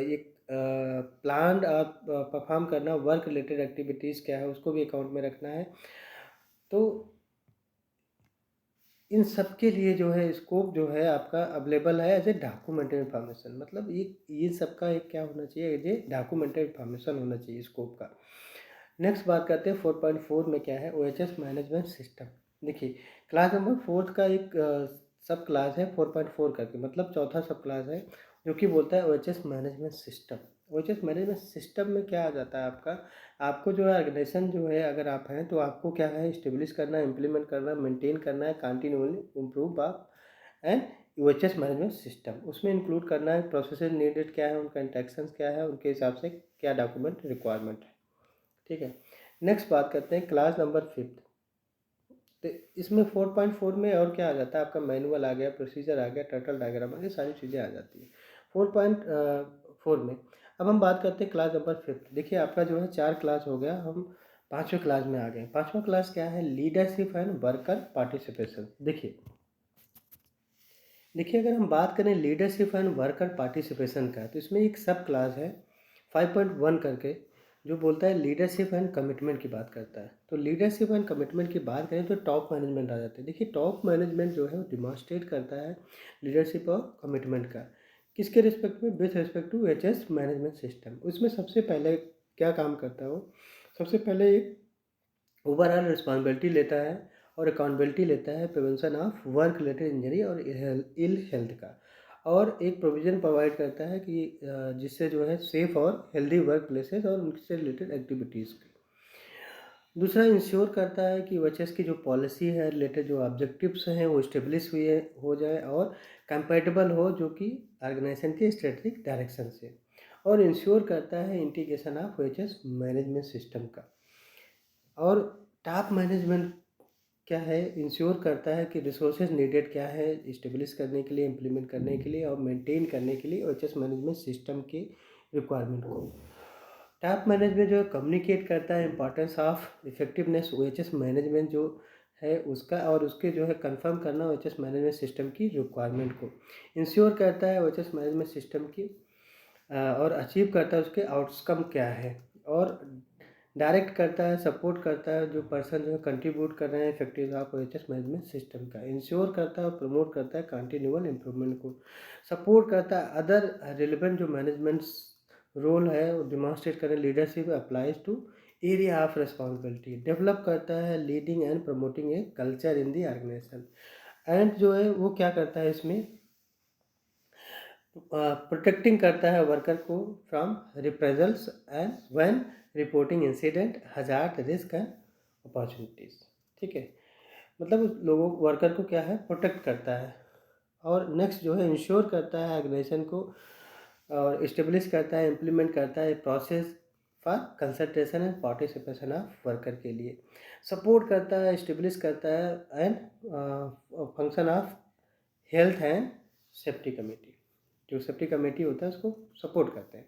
एक प्लान्ड आप परफॉर्म करना वर्क रिलेटेड एक्टिविटीज़ क्या है उसको भी अकाउंट में रखना है। तो इन सब के लिए जो है स्कोप जो है आपका अवेलेबल है एज ए डॉक्यूमेंटेड इन्फॉर्मेशन, मतलब ये सब का एक क्या होना चाहिए, एज ए डॉक्यूमेंटेड इन्फॉर्मेशन होना चाहिए स्कोप का। नेक्स्ट बात करते हैं 4.4 में क्या है, OHS मैनेजमेंट सिस्टम। देखिए, क्लास नंबर 4 का एक सब क्लास है 4.4 करके, मतलब चौथा सब क्लास है जो कि बोलता है OHS management system. OHS management system में क्या आ जाता है आपका, आपको जो है ऑर्गेनाइजेशन जो है अगर आप हैं तो आपको क्या है, इस्टेब्लिश करना, इम्प्लीमेंट करना, मेंटेन करना है, कंटिन्यूअली इम्प्रूव आप एंड OHS मैनेजमेंट सिस्टम। उसमें इंक्लूड करना है प्रोसेस नीडेड क्या है, उनका इंटेक्शंस क्या है, उनके हिसाब से क्या डॉक्यूमेंट रिक्वायरमेंट है, ठीक है। नेक्स्ट बात करते हैं क्लास नंबर 5। तो इसमें 4.4 में और क्या आ जाता है, आपका मैनुअल आ गया, प्रोसीजर आ गया, टर्टल डायग्राम आ गया, सारी चीज़ें आ जाती है 4.4 में। अब हम बात करते हैं क्लास नंबर 5। देखिए, आपका जो है 4 क्लास हो गया, हम 5वें क्लास में आ गए। 5वां क्लास क्या है, लीडरशिप एंड वर्कर पार्टिसिपेशन। देखिए अगर हम बात करें लीडरशिप एंड वर्कर पार्टिसिपेशन का, तो इसमें एक सब क्लास है 5.1 करके, जो बोलता है लीडरशिप एंड कमिटमेंट की बात करता है। तो लीडरशिप एंड कमिटमेंट की बात करें तो टॉप मैनेजमेंट आ जाते हैं। देखिए, टॉप मैनेजमेंट जो है वो डिमॉन्स्ट्रेट करता है लीडरशिप और कमिटमेंट का, किसके रिस्पेक्ट में, with respect to OHS management system. उसमें सबसे पहले क्या काम करता है वो, सबसे पहले एक ओवरऑल रिस्पॉन्सिबिलिटी लेता है और अकाउंटेबिलिटी लेता है prevention of work related injury और इल हेल्थ का, और एक प्रोविज़न प्रोवाइड करता है कि जिससे जो है सेफ़ और हेल्दी वर्क प्लेसेस और उनसे रिलेटेड एक्टिविटीज़ की। दूसरा, इंश्योर करता है कि OHS की जो पॉलिसी है रिलेटेड जो ऑब्जेक्टिव्स हैं वो इस्टेब्लिश हुई है हो जाए और कंपैटिबल हो जो कि ऑर्गेनाइजेशन के स्ट्रेटजिक डायरेक्शन से, और इंश्योर करता है integration of OHS management system का। और टॉप मैनेजमेंट क्या है, इंश्योर करता है कि रिसोर्सेज नीडेड क्या है इस्टेब्लिश करने के लिए, इम्प्लीमेंट करने के लिए और मेंटेन करने के लिए OHS मैनेजमेंट सिस्टम की रिक्वायरमेंट को। टॉप मैनेजमेंट जो है कम्युनिकेट करता है importance of effectiveness OHS management जो है उसका, और उसके जो है कंफर्म करना OHS मैनेजमेंट सिस्टम की रिक्वायरमेंट को। इंश्योर करता है OHS मैनेजमेंट सिस्टम की और अचीव करता है उसके आउटकम क्या है, और डायरेक्ट करता है, सपोर्ट करता है जो पर्सन जो है कंट्रीब्यूट कर रहे हैं effective of OHS management system का। इंश्योर करता है और प्रमोट करता है कंटिन्यूअल इम्प्रूवमेंट को। सपोर्ट करता है अदर रिलेवेंट जो मैनेजमेंट रोल है वो डिमॉन्स्ट्रेट करें, leadership applies to area of responsibility. Develop करता है leading and promoting a culture in the organisation. And जो है वो क्या करता है इसमें, प्रोटेक्टिंग करता है वर्कर को from reprisals and when reporting incident hazard risk and opportunities, ठीक है। मतलब उस लोगों वर्कर को क्या है, प्रोटेक्ट करता है। और नेक्स्ट जो है इंश्योर करता है ऑर्गेनाइजेशन को और इस्टेब्लिश करता है, इम्प्लीमेंट करता है process for consultation and participation of worker के लिए। सपोर्ट करता है, इस्टेब्लिश करता है and function of health and safety committee, जो सेफ्टी कमेटी होता है उसको सपोर्ट करते हैं।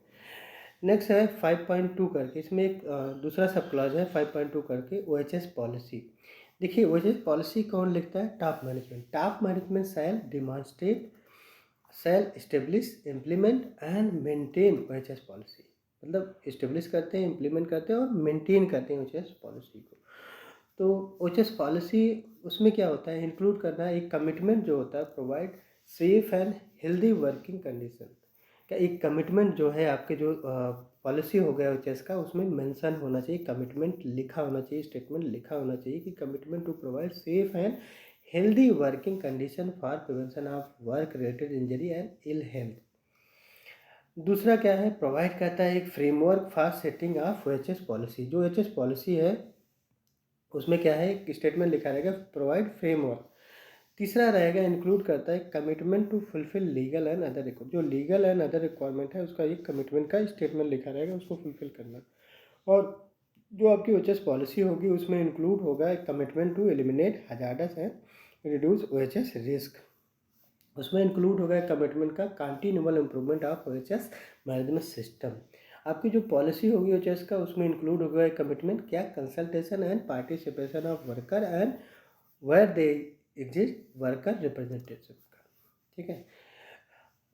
नेक्स्ट है 5.2 करके, इसमें एक दूसरा सब क्लॉज है 5.2 करके OHS पॉलिसी। देखिए, OHS पॉलिसी कौन लिखता है, top management. Top management shall demonstrate, shall establish, implement and maintain OHS policy. मतलब इस्टेब्लिश करते हैं, इम्प्लीमेंट करते हैं और मेंटेन करते हैं OHS पॉलिसी को। तो OHS पॉलिसी उसमें क्या होता है, इंक्लूड करना है एक कमिटमेंट जो होता है provide safe and healthy working condition का। एक कमिटमेंट जो है आपके जो पॉलिसी हो गया OHS का, उसमें मेंशन होना चाहिए, कमिटमेंट लिखा होना चाहिए, स्टेटमेंट लिखा होना चाहिए कि commitment to provide safe and healthy working condition for prevention of work related injury and ill health. दूसरा क्या है, प्रोवाइड करता है एक framework for setting of OHS policy. जो OHS पॉलिसी है उसमें क्या है, एक स्टेटमेंट लिखा रहेगा प्रोवाइड फ्रेमवर्क। तीसरा रहेगा इंक्लूड करता है commitment to fulfil legal and other requirement. जो लीगल एंड अदर रिक्वायरमेंट है उसका एक कमिटमेंट का स्टेटमेंट लिखा रहेगा, उसको फुलफिल करना। और जो आपकी OHS पॉलिसी होगी उसमें इंक्लूड होगा एक commitment to eliminate hazards and reduce OHS risk. उसमें इंक्लूड होगा एक कमिटमेंट का continual improvement of OHS management system. आपकी जो पॉलिसी होगी OHS का उसमें इंक्लूड होगा एक कमिटमेंट क्या, consultation and participation of worker and where they exist worker representative का। ठीक है,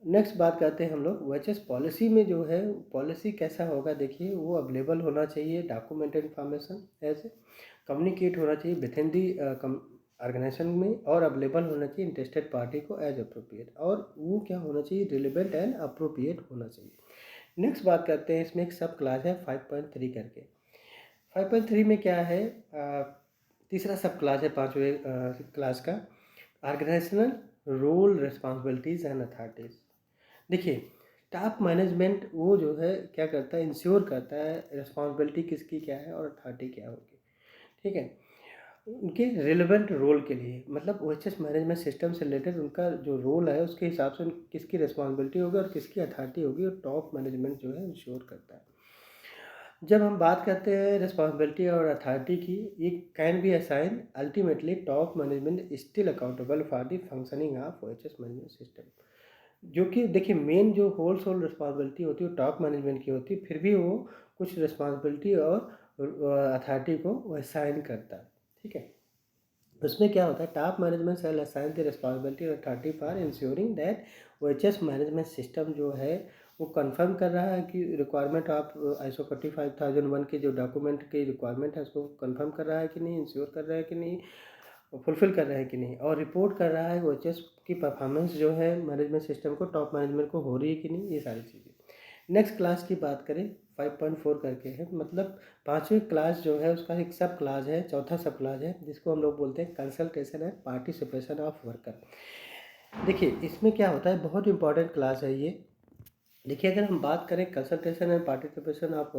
नेक्स्ट बात करते हैं हम लोग OHS पॉलिसी में जो है पॉलिसी कैसा होगा। देखिए, वो अवेलेबल होना चाहिए डॉक्यूमेंटेड इंफॉर्मेशन, ऐसे कम्युनिकेट होना चाहिए विद इन दी ऑर्गेनाइजेशन में, और अवेलेबल होना चाहिए इंटरेस्टेड पार्टी को एज अप्रोप्रिएट, और वो क्या होना चाहिए, रिलेवेंट एंड अप्रोप्रिएट होना चाहिए। नेक्स्ट बात करते हैं, इसमें एक सब क्लास है 5.3 करके। 5.3 में क्या है, तीसरा सब क्लास है 5वें क्लास का, organisational role responsibilities and authorities. देखिए, टॉप मैनेजमेंट वो जो है क्या करता है, इंश्योर करता है रिस्पॉन्सिबिलिटी किसकी क्या है और अथॉरिटी क्या होगी। ठीक है, उनके रिलेवेंट रोल के लिए, मतलब OHS मैनेजमेंट सिस्टम से रिलेटेड उनका जो रोल है उसके हिसाब से किसकी रिस्पॉन्सिबिलिटी होगी और किसकी अथॉरिटी होगी, और टॉप मैनेजमेंट जो है इंश्योर करता है। जब हम बात करते हैं रिस्पॉन्सिबिलिटी और अथॉरिटी की, ये can be assign ultimately top management still accountable for the functioning of OHS management system. जो कि देखिए, मेन जो होल सोल रिस्पॉन्सिबिलिटी होती है वो टॉप मैनेजमेंट की होती है, फिर भी वो कुछ रिस्पॉन्सिबिलिटी और अथॉरिटी को असाइन करता है। ठीक है, उसमें क्या होता है, top management shall assign the responsibility और authority for ensuring that OHS management system जो है वो कंफर्म कर रहा है कि रिक्वायरमेंट ऑफ ISO 45001 के जो डॉक्यूमेंट की रिक्वायरमेंट है उसको कंफर्म कर रहा है कि नहीं, इंश्योर कर रहा है कि नहीं, फुलफिल कर रहा है कि नहीं, और रिपोर्ट कर रहा है OHS की परफॉर्मेंस जो है मैनेजमेंट सिस्टम को टॉप मैनेजमेंट को हो रही है कि नहीं, ये सारी चीज़ें। नेक्स्ट क्लास की बात करें 5.4 करके है, मतलब 5वीं क्लास जो है उसका एक सब क्लास है, चौथा सब क्लास है जिसको हम लोग बोलते हैं consultation and participation of worker. देखिए, इसमें क्या होता है, बहुत इंपॉर्टेंट क्लास है ये। देखिए, अगर हम बात करें consultation and participation of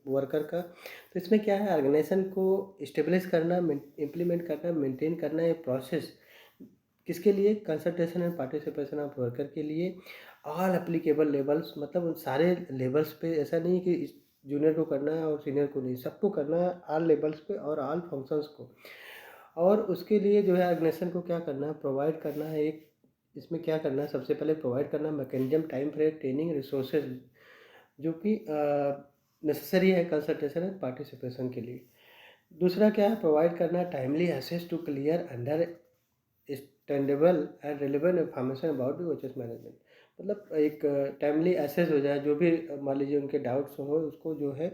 worker का, तो इसमें क्या है, ऑर्गेनाइजेशन को इस्टेब्लिश करना, इम्प्लीमेंट करना, मेंटेन करना, ये प्रोसेस किसके लिए, consultation and participation of worker के लिए। ऑल एप्लीकेबल लेवल्स, मतलब उन सारे लेवल्स पे, ऐसा नहीं कि जूनियर को करना है और सीनियर को नहीं, सबको करना है, ऑल लेवल्स पे और ऑल फंक्शंस को। और उसके लिए जो है ऑर्गेनाइजेशन को क्या करना है, प्रोवाइड करना है एक, इसमें क्या करना है, सबसे पहले प्रोवाइड करना है mechanism, time frame, training, resources जो कि नेसेसरी है कंसल्टेशन एंड पार्टिसिपेशन के लिए। दूसरा क्या है, प्रोवाइड करना timely access to clear understandable and relevant information about the OHS management. मतलब एक टाइमली एक्सेस हो जाए, जो भी मान लीजिए उनके डाउट्स हो उसको जो है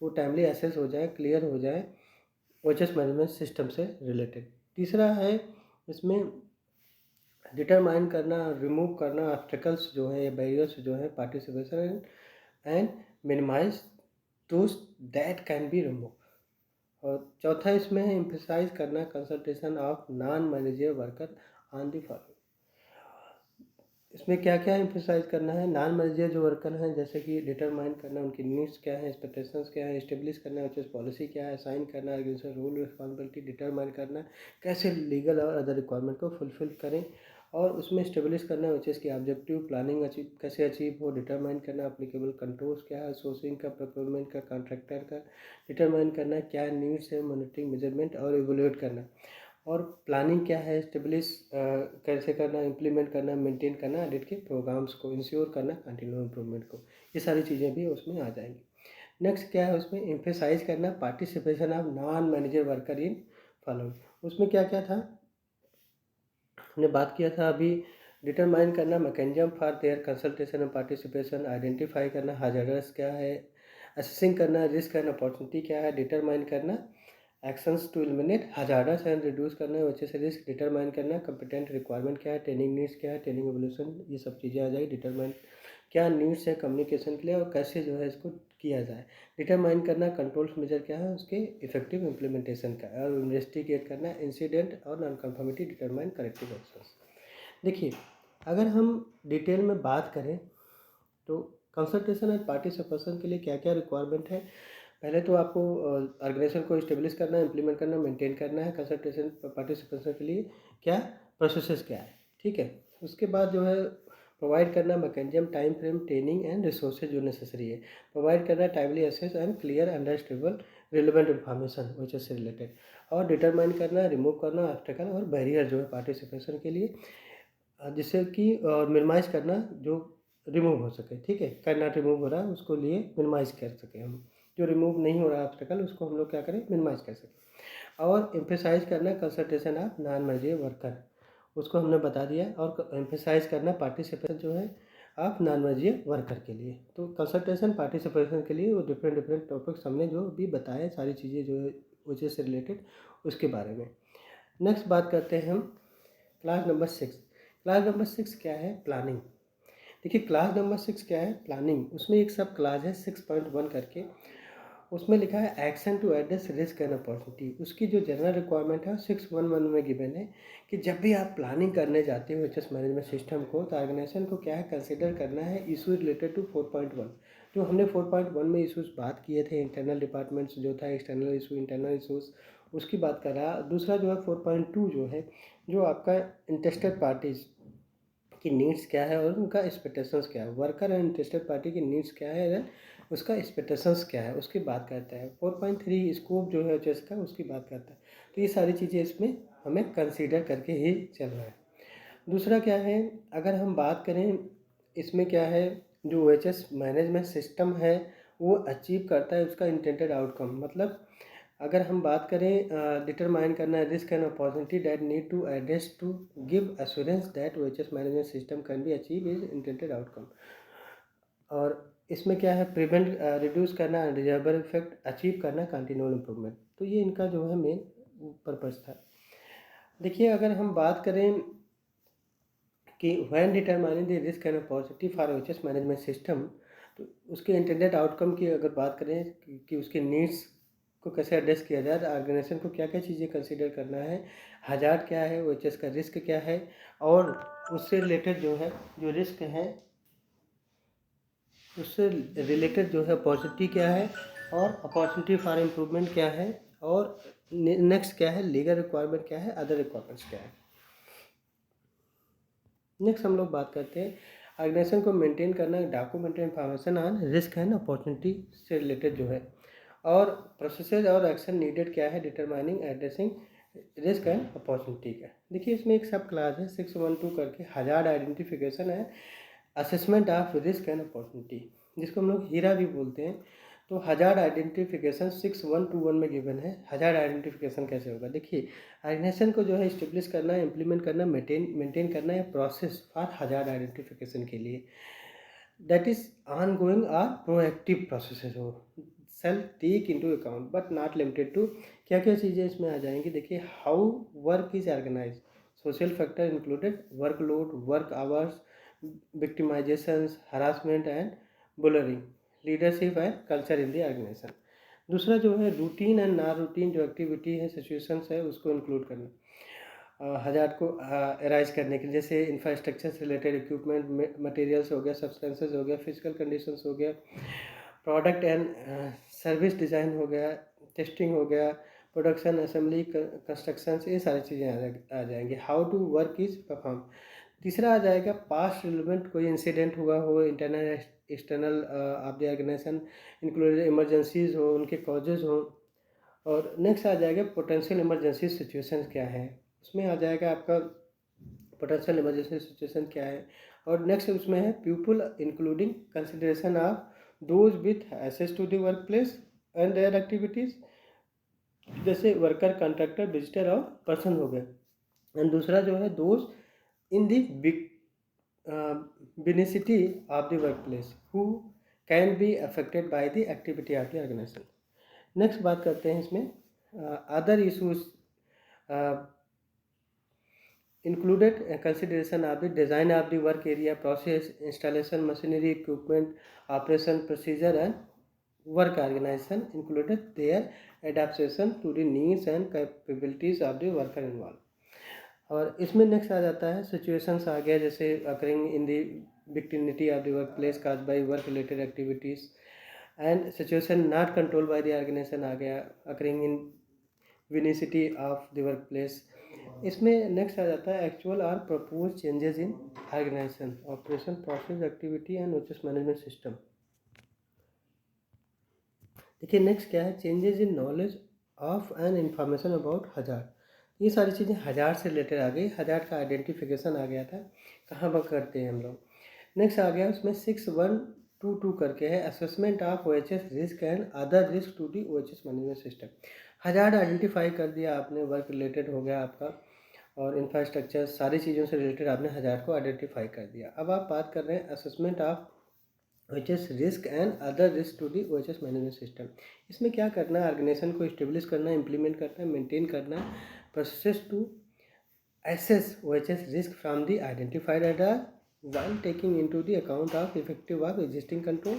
वो टाइमली एक्सेस हो जाए, क्लियर हो जाए OHS मैनेजमेंट सिस्टम से रिलेटेड। तीसरा है इसमें डिटरमाइन करना, रिमूव करना ऑब्स्टेकल्स जो है, बैरियर्स जो है participation and minimise those that can be remove. और चौथा इसमें है एम्फसाइज करना consultation of non manager worker on the following. इसमें क्या क्या एम्फसाइज करना है, नॉन मैनेजर जो वर्कर हैं जैसे कि डिटरमाइन करना उनकी नीड्स क्या है, एक्सपेक्टेशंस क्या है, इस्टेब्लिश करना OHS पॉलिसी क्या है, साइन करना ऑर्गेनाइजेशन रूल रिस्पॉन्सिबिलिटी, डिटरमाइन करना कैसे लीगल और अदर रिक्वायरमेंट को फुलफिल करें, और उसमें इस्टेब्लिश करना OHS की ऑब्जेक्टिव प्लानिंग अचीव कैसे अचीव हो, डिटरमाइन करना अप्लीकेबल कंट्रोल्स क्या है, सोर्सिंग का, प्रोक्योरमेंट का, कॉन्ट्रैक्टर का, डिटरमाइन करना क्या नीड्स है, मॉनिटरिंग, मेजरमेंट और इवेलुएट करना, और प्लानिंग क्या है, स्टेब्लिश कैसे करना, इम्प्लीमेंट करना, मेंटेन करना ऑडिट के प्रोग्राम्स को, इंश्योर करना कंटिन्यू इम्प्रूवमेंट को, ये सारी चीज़ें भी उसमें आ जाएंगी। नेक्स्ट क्या है, उसमें एम्फेसाइज करना participation of non manager worker in following. उसमें क्या क्या था, हमने बात किया था अभी, डिटरमाइन करना mechanism for their consultation and participation, identify करना हाजार्ड्स क्या है, असेसिंग करना रिस्क एंड अपॉर्चुनिटी क्या है, डिटरमाइन करना actions to eliminate hazards and reduce करना है OHS रिस्क, डिटरमाइन करना कंपिटेंट रिक्वायरमेंट क्या है, ट्रेनिंग नीड्स क्या है, ट्रेनिंग एवोल्यूशन, ये सब चीज़ें आ जाएगी। डिटरमाइन क्या नीड्स है कम्युनिकेशन के लिए और कैसे जो है इसको किया जाए, डिटरमाइन करना कंट्रोल्स मेजर क्या है उसके इफेक्टिव इम्प्लीमेंटेशन का, और इन्वेस्टिगेट करना इंसिडेंट और non conformity, determine corrective actions. देखिए, अगर हम डिटेल में बात करें तो कंसल्टेशन एंड पार्टिसिपेशन के लिए क्या क्या रिक्वायरमेंट है। पहले तो आपको ऑर्गेनाइजेशन को इस्टेब्लिश करना है, इम्प्लीमेंट करना, मेंटेन करना है। कंसल्टेशन पार्टिसिपेशन के लिए क्या प्रोसेसेस क्या है, ठीक है। उसके बाद जो है प्रोवाइड करना mechanism, time frame, training and resources जो नेसेसरी है। प्रोवाइड करना timely access and clear understandable relevant information which से रिलेटेड। और डिटरमाइन करना, रिमूव करना ऑब्स्टेकल और बैरियर जो है पार्टिसिपेशन के लिए, जिससे कि और मिनिमाइज करना जो रिमूव हो सके, ठीक है। कैन नॉट रिमूव हो रहा है उसको लिए मिनिमाइज कर सके हम, जो रिमूव नहीं हो रहा है ऑब्स्टेकल उसको हम लोग क्या करें, मिनिमाइज कर सकें। और एम्फेसाइज करना consultation of non manager worker, उसको हमने बता दिया। और एम्फेसाइज करना पार्टिसिपेशन जो है आप नॉन मैनेजर वर्कर के लिए। तो कंसल्टेशन पार्टिसिपेशन के लिए वो डिफरेंट डिफरेंट टॉपिक्स हमने जो भी बताए, सारी चीज़ें जो है उसी से रिलेटेड उसके बारे में। नेक्स्ट बात करते हैं हम क्लास नंबर 6। क्लास नंबर 6 क्या है, प्लानिंग। देखिए क्लास नंबर 6 क्या है, प्लानिंग। उसमें एक सब क्लास है 6.1 करके, उसमें लिखा है action to address risk and opportunity. उसकी जो जनरल रिक्वायरमेंट है 6.1 में गिवन है कि जब भी आप प्लानिंग करने जाते हो एचएस मैनेजमेंट सिस्टम को, तो ऑर्गेनाइजेशन को क्या है कंसिडर करना है इशू रिलेटेड टू 4.1। जो हमने 4.1 में इशूज़ बात किए थे, इंटरनल डिपार्टमेंट्स जो था, एक्सटर्नल इशू, इंटरनल इशूज़, उसकी बात कर रहा। दूसरा जो है 4.2 जो है, जो आपका इंटरेस्टेड पार्टीज़ की नीड्स क्या है और उनका एक्सपेक्टेशंस क्या है, वर्कर एंड इंटरेस्टेड पार्टी की नीड्स क्या है एंड उसका एक्सपेक्टेशंस क्या है, उसकी बात करता है। 4.3 स्कोप जो है एचएस का, उसकी बात करता है। तो ये सारी चीज़ें इसमें हमें कंसीडर करके ही चल रहा है। दूसरा क्या है, अगर हम बात करें इसमें क्या है, जो एचएस मैनेजमेंट सिस्टम है वो अचीव करता है उसका इंटेंडेड आउटकम। मतलब अगर हम बात करें डिटरमाइन करना है risk and opportunity that need to address to give assurance that OHS management system can be achieve is intended outcome. और इसमें क्या है, प्रिवेंट रिड्यूस करना अनडिजायरेबल इफेक्ट, अचीव करना कंटिन्यूअल इम्प्रूवमेंट। तो ये इनका जो है मेन पर्पज़ था। देखिए अगर हम बात करें कि when determining the risk and opportunity for OHS management system, तो उसके इंटेंडेड आउटकम की अगर बात करें कि उसके नीड्स को कैसे एड्रेस किया जाए, तो ऑर्गेनाइजेशन को क्या क्या चीज़ें कंसीडर करना है, हजार्ड क्या है, ओएचएस का रिस्क क्या है, और उससे रिलेटेड जो है जो रिस्क है उससे रिलेटेड जो है अपॉर्चुनिटी क्या है, और अपॉर्चुनिटी फॉर इम्प्रूवमेंट क्या है, और नेक्स्ट क्या है, लीगल रिक्वायरमेंट क्या है, अदर रिक्वायरमेंट्स क्या है। नेक्स्ट हम लोग बात करते हैं ऑर्गेनाइजेशन को मेंटेन करना documented information on risk and opportunity से रिलेटेड जो है, और प्रोसेसेस और एक्शन नीडेड क्या है, determining addressing risk and opportunity का। देखिए इसमें एक सब क्लास है 612 करके, हजार्ड आइडेंटिफिकेशन है, assessment of risk and opportunity, जिसको हम लोग हीरा भी बोलते हैं। तो हजार्ड आइडेंटिफिकेशन 6121 में गिवन है। हजार्ड आइडेंटिफिकेशन कैसे होगा, देखिए ऑर्गेनाइजेशन को जो है इस्टेब्लिश करना है, इम्प्लीमेंट करना, मेंटेन करना है प्रोसेस फॉर हजार्ड आइडेंटिफिकेशन के लिए, that is ongoing or proactive processes हो, shall take into account but not limited to. क्या क्या चीज़ें इसमें आ जाएंगी, देखिए how work is organise, social factor included, workload, work hours, victimisations, harassment and bullying, leadership and culture in the organisation. दूसरा जो है रूटीन एंड नॉन रूटीन जो एक्टिविटी है, सिचुएशंस है, उसको इंक्लूड करना हजार्ड को अराइज करने के लिए, जैसे इंफ्रास्ट्रक्चर से रिलेटेड इक्विपमेंट, मटेरियल्स हो गया, सब्सटेंसेस हो गया, फिजिकल कंडीशंस हो गया, प्रोडक्ट एंड सर्विस डिज़ाइन हो गया, टेस्टिंग हो गया, प्रोडक्शन, असेंबली, कंस्ट्रक्शन, ये सारी चीज़ें आ जाएंगी। How to work is perform. तीसरा आ जाएगा पास्ट रिलेवेंट कोई इंसिडेंट हुआ हो, internal external of the organisation, included emergencies हो, उनके कॉजेज हो। और नेक्स्ट आ जाएगा पोटेंशियल इमरजेंसी सिचुएशन क्या है, उसमें आ जाएगा आपका पोटेंशियल इमरजेंसी सिचुएशन क्या है। और नेक्स्ट उसमें है people including consideration of those with access to the workplace and their activities, जैसे वर्कर, कॉन्ट्रैक्टर, विजिटर और पर्सन हो गए। एंड दूसरा जो है दोज इन द विनिसिटी of the workplace who can be affected by the activity of the organisation. Next बात करते हैं इसमें other issues included consideration of the design of the work area, process, installation, machinery, equipment, operation, procedure and work organization, included their adaptation to the needs and capabilities of the worker involved। और इसमें next आ जाता है situations आ गया, जैसे occurring in the victimity of the workplace caused by work related activities and situation not controlled by the organization आ गया, occurring in vicinity of the workplace। इसमें नेक्स्ट आ जाता है actual or propose changes in organisation operation process activity and OHS management system. देखिए next क्या है, changes in knowledge of and information about hazard. ये सारी चीज़ें हजार्ड से रिलेटेड आ गई, हजार्ड का आइडेंटिफिकेशन आ गया था, कहाँ पर करते हैं हम लोग। नेक्स्ट आ गया उसमें 6122 करके है, assessment of OHS risk and other risk to the OHS management system. Hazard identify कर दिया आपने, वर्क रिलेटेड हो गया आपका, और इंफ्रास्ट्रक्चर सारी चीज़ों से रिलेटेड आपने हजार्ड को आइडेंटिफाई कर दिया। अब आप बात कर रहे हैं assessment of OHS risk and other risk to the OHS management system. इसमें क्या करना है, ऑर्गेनाइजेशन को इस्टेब्लिश करना है, इम्प्लीमेंट करना है, मेंटेन करना है process to assess OHS risk from the identified data while taking into the account of effective of existing control,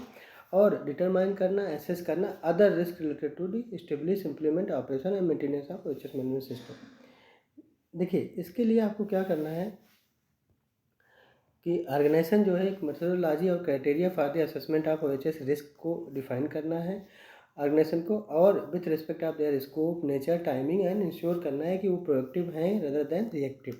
और डिटरमाइन करना, एसेस करना other risk related to the establish implement operation and maintenance of OHS management system. देखिए इसके लिए आपको क्या करना है कि ऑर्गेनाइजेशन जो है एक मेथोडोलॉजी और criteria for the assessment of OHS risk को डिफाइन करना है ऑर्गेनाइजेशन को, और with respect of their scope nature timing and ensure करना है कि वो प्रोएक्टिव हैं रदर देन रिएक्टिव,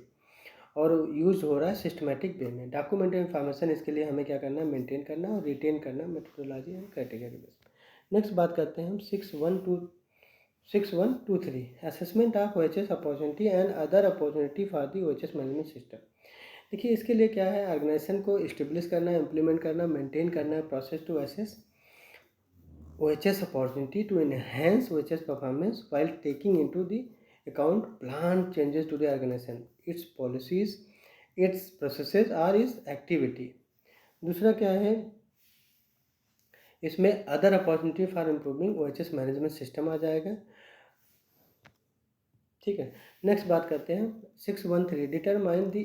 और यूज हो रहा है सिस्टमेटिक वे में। डॉक्यूमेंट इन्फॉर्मेशन इसके लिए हमें क्या करना है, मेंटेन करना और रिटेन करना मेथोडोलॉजी एंड क्राइटेरिया के बेस। नेक्स्ट बात करते हैं हम 6123 assessment of OHS opportunity and other opportunity for the OHS management system. देखिए इसके लिए क्या है, ऑर्गेनाइजेशन को इस्टेब्लिश करना है, इम्प्लीमेंट करना, मेंटेन करना है process to assess OHS opportunity to enhance OHS performance while taking into the account planned changes to the organization, its policies, its processes or its activity। दूसरा क्या है, इसमें other opportunity for improving OHS management system आ जाएगा। ठीक है, next बात करते हैं 613 determine the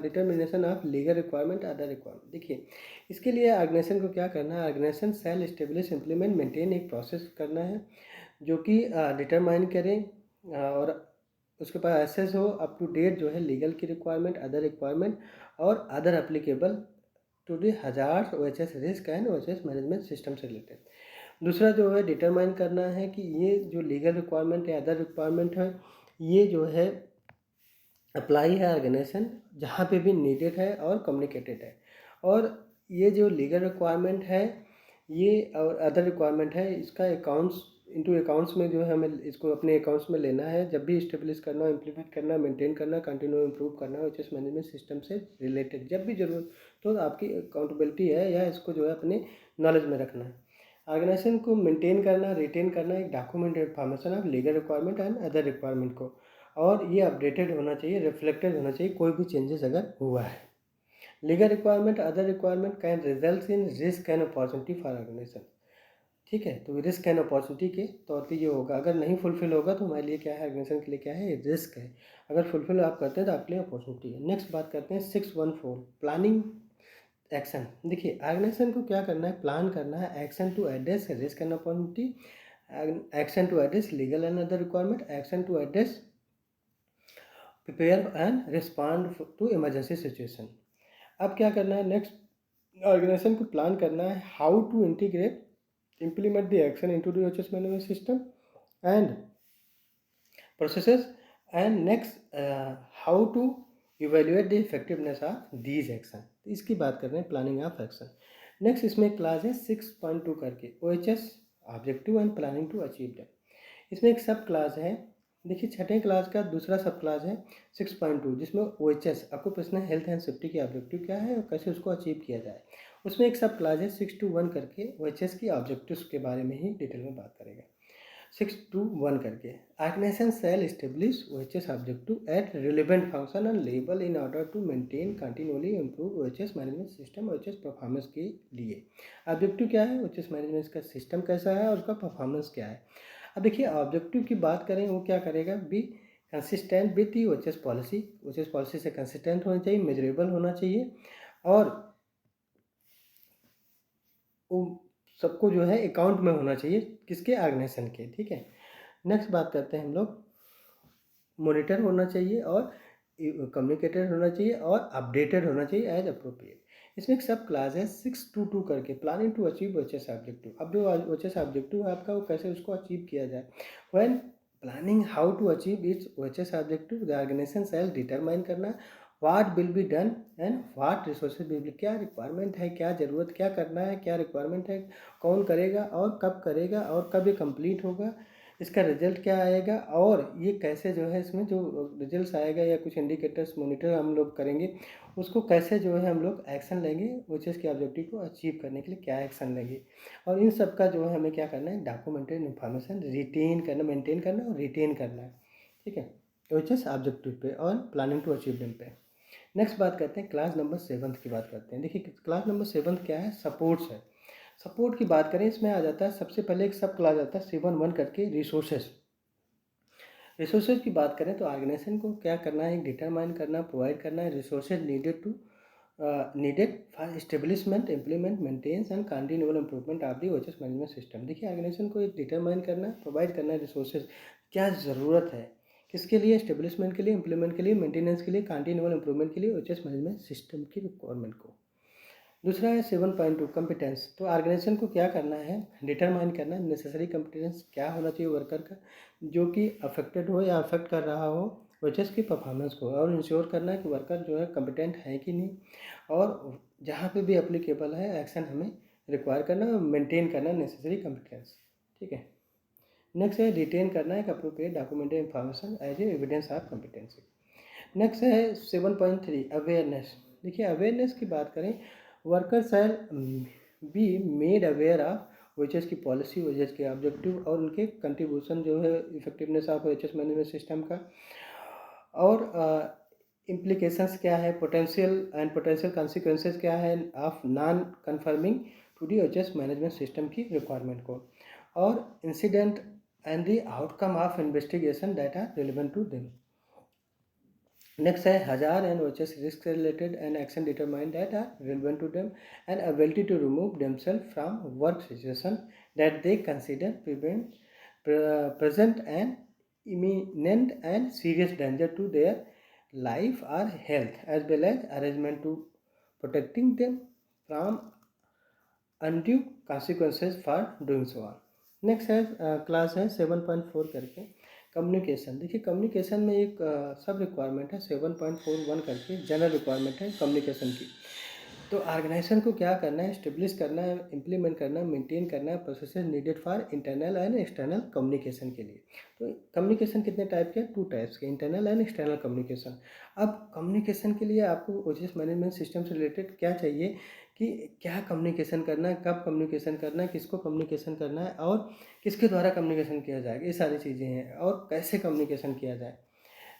determination of legal requirement other requirement. देखिए इसके लिए ऑर्गेनाइजेशन को क्या करना है, organisation shall establish implement maintain एक प्रोसेस करना है जो कि डिटरमाइन करें और उसके पास एसेस हो अप टू डेट जो है लीगल की रिक्वायरमेंट, अदर रिक्वायरमेंट और other applicable to the hazard OHS risk and OHS management system से रिलेटेड। दूसरा जो है डिटरमाइन करना है कि ये जो लीगल रिक्वायरमेंट है, अदर रिक्वायरमेंट है, ये जो है अप्लाई है ऑर्गेनाइजेशन जहाँ पे भी नीडेड है और कम्युनिकेटेड है, और ये जो लीगल रिक्वायरमेंट है ये और अदर रिक्वायरमेंट है इसका अकाउंट्स इनटू अकाउंट्स में जो है हमें इसको अपने अकाउंट्स में लेना है जब भी इस्टेब्लिश करना, इम्प्लीमेंट करना, मेंटेन करना, कंटिन्यू इम्प्रूव करना OHS मैनेजमेंट सिस्टम से रिलेटेड जब भी ज़रूरत तो आपकी अकाउंटेबिलिटी है या इसको जो है अपने नॉलेज में रखना है। ऑर्गेनाइजेशन को मेंटेन करना, रिटेन करना एक document information of legal requirement and other requirement को, और ये अपडेटेड होना चाहिए, रिफ्लेक्टेड होना चाहिए कोई भी चेंजेस अगर हुआ है। Legal requirement other requirement can result in risk and opportunity for organisation. ठीक है, तो रिस्क एंड अपॉर्चुनिटी के तौर पर ये होगा, अगर नहीं फुलफिल होगा तो हमारे लिए क्या है, ऑर्गेनाइजेशन के लिए क्या है, रिस्क है, अगर फुलफिल आप करते हैं तो आपके लिए अपॉर्चुनिटी है। नेक्स्ट बात करते हैं 614 प्लानिंग एक्शन। देखिए ऑर्गेनाइजेशन को क्या करना है, प्लान करना है, action to address risk and opportunity, action to address legal and other requirement, action to address prepare and respond to emergency situation. अब क्या करना है, नेक्स्ट ऑर्गेनाइजेशन को प्लान करना है how to integrate implement the action into the OHS management system and processes, and next how to evaluate the effectiveness of these action। तो इसकी बात कर रहे हैं प्लानिंग ऑफ एक्शन। नेक्स्ट इसमें क्लास है 6.2 करके OHS objective and planning to achieve that. इसमें एक सब क्लास है, देखिए छठे क्लास का दूसरा सब क्लास है 6.2 जिसमें OHS occupational health and safety के ऑब्जेक्टिव क्या है और कैसे उसको अचीव किया जाए। उसमें एक सब क्लास है 621 करके OHS की ऑब्जेक्टिव्स के बारे में ही डिटेल में बात करेगा। 621 करके organisation shall establish OHS objective at relevant function and level in order to maintain continually improve OHS management system OHS performance के लिए। ऑब्जेक्टिव क्या है, OHS मैनेजमेंट का सिस्टम कैसा है और उसका परफॉर्मेंस क्या है। अब देखिए ऑब्जेक्टिव की बात करें, वो क्या करेगा, be consistent with the OHS policy, OHS policy से कंसिस्टेंट होना चाहिए, मेजरेबल होना चाहिए, और वो सबको जो है अकाउंट में होना चाहिए किसके, ऑर्गेनाइजेशन के। ठीक है, नेक्स्ट बात करते हैं हम लोग, मॉनिटर होना चाहिए और कम्युनिकेटेड होना चाहिए और अपडेटेड होना चाहिए एज अप्रोप्रिएट। इसमें एक सब क्लास है 622 करके, planning to achieve OHS objective. अब जो OHS ऑब्जेक्टिव है आपका, वो कैसे उसको अचीव किया जाए। When planning how to achieve its OHS objective, the organisation shall determine करना what will be done and what resources will be, क्या रिक्वायरमेंट है, क्या ज़रूरत, क्या करना है, क्या रिक्वायरमेंट है, कौन करेगा और कब करेगा और कब ये कंप्लीट होगा, इसका रिजल्ट क्या आएगा, और ये कैसे जो है इसमें जो रिजल्ट्स आएगा या कुछ इंडिकेटर्स मॉनिटर हम लोग करेंगे, उसको कैसे जो है हम लोग एक्शन लेंगे, OHS के ऑब्जेक्टिव को अचीव करने के लिए क्या एक्शन लेंगे। और इन सब का जो है हमें क्या करना है, डॉक्यूमेंटेड इन्फॉर्मेशन रिटेन करना, मेंटेन करना और रिटेन करना है। ठीक है, OHS ऑब्जेक्टिव पे और प्लानिंग टू अचीव देम पे। नेक्स्ट बात करते हैं क्लास नंबर 7 की बात करते हैं। देखिए क्लास नंबर 7 क्या है, सपोर्ट्स है। सपोर्ट की बात करें, इसमें आ जाता है सबसे पहले एक सब क्लास आता है 7.1 करके, रिसोर्सेज। रिसोर्सेज की बात करें तो ऑर्गेनाइजेशन को क्या करना है, डिटरमाइन करना, प्रोवाइड करना है resources needed for establishment, implement, maintenance and continual improvement of the OHS management system. देखिए ऑर्गेनाइजेशन को डिटरमाइन करना, प्रोवाइड करना है रिसोर्सेज, क्या ज़रूरत है, किसके लिए, एस्टेब्लिशमेंट के लिए, इम्प्लीमेंट के लिए, मेंटेनेंस के लिए, कंटिन्यूअल इंप्रूवमेंट के लिए OHS मैनेजमेंट सिस्टम की रिक्वायरमेंट को। दूसरा है 7.2 कॉम्पिटेंस। तो ऑर्गेनाइजेशन को क्या करना है, डिटरमाइन करना है नेसेसरी कॉम्पिटेंस क्या होना चाहिए वर्कर का, जो कि अफेक्टेड हो या अफेक्ट कर रहा हो OHS की परफॉर्मेंस को, और इंश्योर करना है कि वर्कर जो है कॉम्पिटेंट है कि नहीं, और जहाँ पे भी एप्लीकेबल है एक्शन हमें रिक्वायर करना और मेंटेन करना नेसेसरी कॉम्पिटेंस। ठीक है, नेक्स्ट है रिटेन करना है appropriate documented information as a evidence of competency. Next है 7.3 अवेयरनेस। देखिए अवेयरनेस की बात करें, worker shall be made aware of OHS की पॉलिसी, OHS के ऑब्जेक्टिव और उनके कंट्रीब्यूशन जो है effectiveness of OHS management system का, और इम्प्लीकेशंस क्या है, पोटेंशियल कॉन्सिक्वेंसेस क्या है of non conforming to the OHS management system की रिक्वायरमेंट को, और incident and the outcome of investigation that are relevant to them. Next है hazard and OHS risk related and action determine that are relevant to them and ability to remove themselves from work situation that they consider present and imminent and serious danger to their life or health, as well as arrangement to protecting them from undue consequences for doing so on. Next है class है 7.4 करके, communication. देखिए communication में एक सब requirement है 7.41 करके, general requirement है कम्युनिकेशन की। तो ऑर्गेनाइजेशन को क्या करना है, इस्टेब्लिश करना है, इम्प्लीमेंट करना है, मेंटेन करना है processes needed for internal and external communication के लिए। तो कम्युनिकेशन कितने टाइप के, 2 टाइप्स के, इंटरनल एंड एक्सटर्नल कम्युनिकेशन। अब कम्युनिकेशन के लिए आपको OHS मैनेजमेंट सिस्टम से रिलेटेड क्या चाहिए, कि क्या कम्युनिकेशन करना है, कब कम्युनिकेशन करना है, किसको कम्युनिकेशन करना है, और किसके द्वारा कम्युनिकेशन किया जाएगा, ये सारी चीज़ें हैं, और कैसे कम्युनिकेशन किया जाए।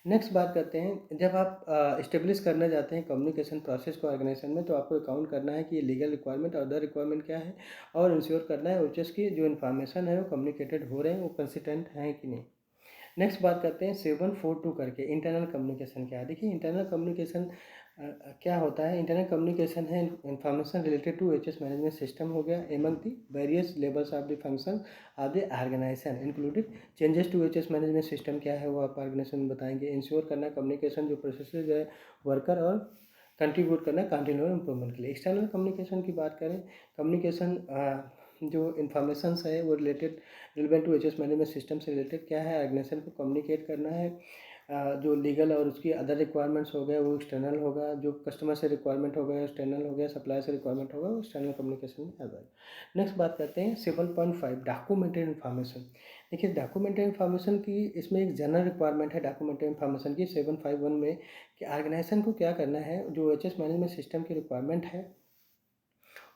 नेक्स्ट बात करते हैं, जब आप इस्टेब्लिश करने जाते हैं कम्युनिकेशन प्रोसेस को ऑर्गेनाइजेशन में, तो आपको अकाउंट करना है कि ये लीगल रिक्वायरमेंट और अदर रिक्वायरमेंट क्या है, और इंश्योर करना है OHS की जो इन्फॉर्मेशन है वो कम्युनिकेटेड हो रहे हैं, वो कंसिस्टेंट हैं कि नहीं। नेक्स्ट बात करते हैं 7.42 करके, इंटरनल कम्युनिकेशन क्या है। देखिए इंटरनल कम्युनिकेशन क्या होता है, इंटरनल कम्युनिकेशन है information related to OHS management system हो गया among the various levels of the function of the organisation included changes to OHS management system क्या है वो आप ऑर्गेनाइजेशन में बताएंगे। इंश्योर करना कम्युनिकेशन जो प्रोसेसेज है वर्कर, और कंट्रीब्यूट करना कंटिन्यूअल इंप्रूवमेंट के लिए। एक्सटर्नल कम्युनिकेशन की बात करें, कम्युनिकेशन जो इन्फॉर्मेशंस है वो relevant to OHS management system से रिलेटेड क्या है, ऑर्गेनाइजेशन को कम्युनिकेट करना है। जो लीगल और उसकी अदर रिक्वायरमेंट्स हो गए वो एक्सटर्नल होगा, जो कस्टमर से रिक्वायरमेंट हो गया एक्सटर्नल हो गया, सप्लायर से रिक्वायरमेंट होगा वो एक्सटर्नल कम्युनिकेशन में आ जाएगा। नेक्स्ट बात करते हैं 7.5 डॉक्यूमेंटेड इन्फॉर्मेशन। देखिए डॉक्यूमेंटेड इन्फॉर्मेशन की इसमें एक जनरल रिक्वायरमेंट है डॉक्यूमेंटेड इन्फॉर्मेशन की 751 में, कि ऑर्गेनाइजेशन को क्या करना है, जो OHS मैनेजमेंट सिस्टम की रिक्वायरमेंट है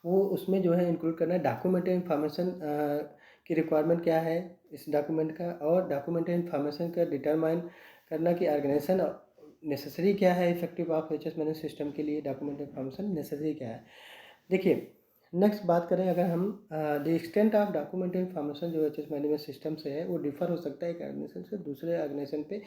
वो उसमें जो है इंक्लूड करना है डॉक्यूमेंटेड इन्फॉर्मेशन की रिक्वायरमेंट क्या है इस डॉक्यूमेंट का, और डॉक्यूमेंटेड इन्फॉर्मेशन का डिटरमाइन करना कि ऑर्गेनाइजेशन नेसेसरी क्या है effective of OHS management system के लिए, डॉक्यूमेंटेड इन्फॉर्मेशन नेसेसरी क्या है। देखिए नेक्स्ट बात करें अगर हम, the extent of documented information जो OHS मैनेजमेंट सिस्टम से है वो डिफर हो सकता है एक ऑर्गेनाइजेशन से दूसरे ऑर्गेनाइजेशन पे।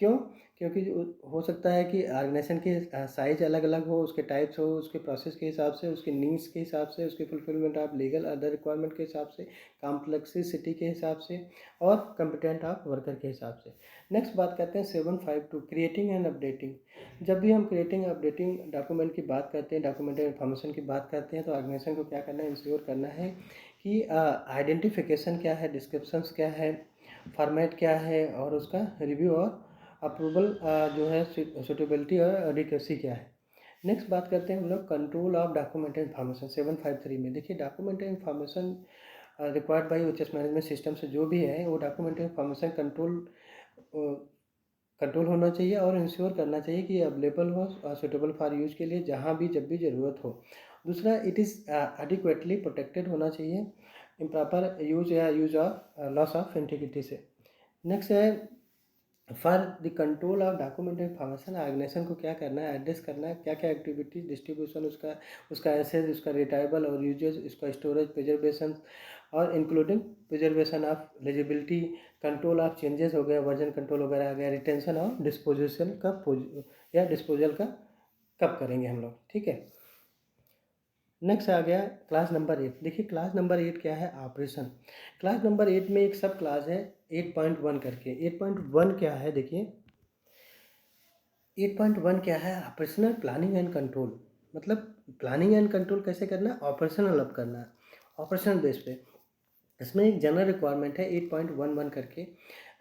क्यों, क्योंकि हो सकता है कि ऑर्गेनाइजेशन के साइज अलग अलग हो, उसके टाइप्स हो, उसके प्रोसेस के हिसाब से, उसके नीड्स के हिसाब से, उसके fulfilment of legal other requirement के हिसाब से, कॉम्प्लेक्सिसिटी के हिसाब से और कंपिटेंट ऑफ वर्कर के हिसाब से। नेक्स्ट बात करते हैं 752 क्रिएटिंग एंड अपडेटिंग। जब भी हम क्रिएटिंग अपडेटिंग डॉक्यूमेंट की बात करते हैं, डॉक्यूमेंटेड इन्फॉर्मेशन की बात करते हैं, तो ऑर्गेनाइजेशन को क्या करना है, इंश्योर करना है कि आइडेंटिफिकेशन क्या है, डिस्क्रिप्शंस क्या है, फॉर्मेट क्या है और उसका रिव्यू और अप्रूवल जो है सुटेबिलिटी और एडिक्वेसी क्या है। नेक्स्ट बात करते हैं हम लोग कंट्रोल ऑफ डॉक्यूमेंटेड इन्फॉर्मेशन 753 में। देखिए documented information required by OHS management system से जो भी है वो डॉक्यूमेंटेड इन्फॉर्मेशन कंट्रोल होना चाहिए और इंश्योर करना चाहिए कि अवेलेबल हो सुटेबल फॉर यूज के लिए जहाँ भी जब भी ज़रूरत हो। दूसरा इट इज़ एडिक्वेटली प्रोटेक्टेड होना चाहिए इम्प्रॉपर यूज या use of loss of integrity से। नेक्स्ट है for the control of document information organisation को क्या करना है, एड्रेस करना है, क्या क्या एक्टिविटीज डिस्ट्रीब्यूशन, उसका एसेज, उसका रिटाइबल और यूजेज, उसका स्टोरेज, प्रिजर्वेशन और including preservation of eligibility, control of changes हो गया, वर्जन कंट्रोल वगैरह आ गया, रिटेंशन और डिस्पोजिशन या डिस्पोजल का कब करेंगे हम लोग, ठीक है। नेक्स्ट आ गया क्लास नंबर 8। देखिए क्लास नंबर 8 क्या है, ऑपरेशन। क्लास नंबर 8 में एक सब क्लास है 8.1 करके। 8.1 क्या है, देखिए 8.1 क्या है, ऑपरेशनल प्लानिंग एंड कंट्रोल। मतलब प्लानिंग एंड कंट्रोल कैसे करना है, ऑपरेशनल अब करना है, ऑपरेशनल बेस पे। इसमें एक जनरल रिक्वायरमेंट है 8.11 करके।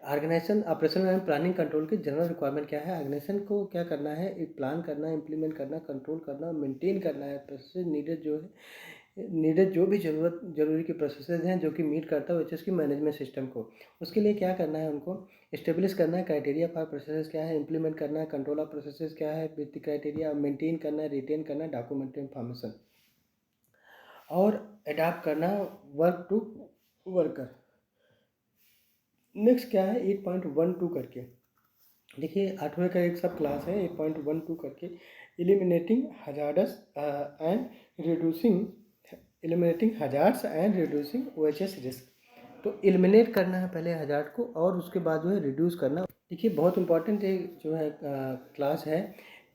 Organisation operational and planning control की जनरल रिक्वायरमेंट क्या है, ऑर्गेनाइजेशन को क्या करना है, एक प्लान करना, इंप्लीमेंट करना, कंट्रोल करना, मेंटेन करना है प्रोसेस नीडेड जो भी जरूरी की प्रोसेसेस हैं जो कि मीट करता है एचएस की मैनेजमेंट सिस्टम को। उसके लिए क्या करना है, उनको इस्टेब्लिश करना है, क्राइटेरिया फॉर प्रोसेसेस क्या है, इंप्लीमेंट करना है, कंट्रोल ऑफ प्रोसेसेस क्या है विद क्राइटेरिया, मेंटेन करना है, रिटेन करना है डॉक्यूमेंट इन्फॉर्मेशन और अडॉप्ट करना वर्क टू वर्कर। नेक्स्ट क्या है 8.12 करके। देखिए 8वें का एक सब क्लास है 8.12 करके, eliminating hazards and reducing OHS risk. तो एलिमिनेट करना है पहले हजार्ड को और उसके बाद जो है रिड्यूस करना। देखिए बहुत इंपॉर्टेंट जो है क्लास है,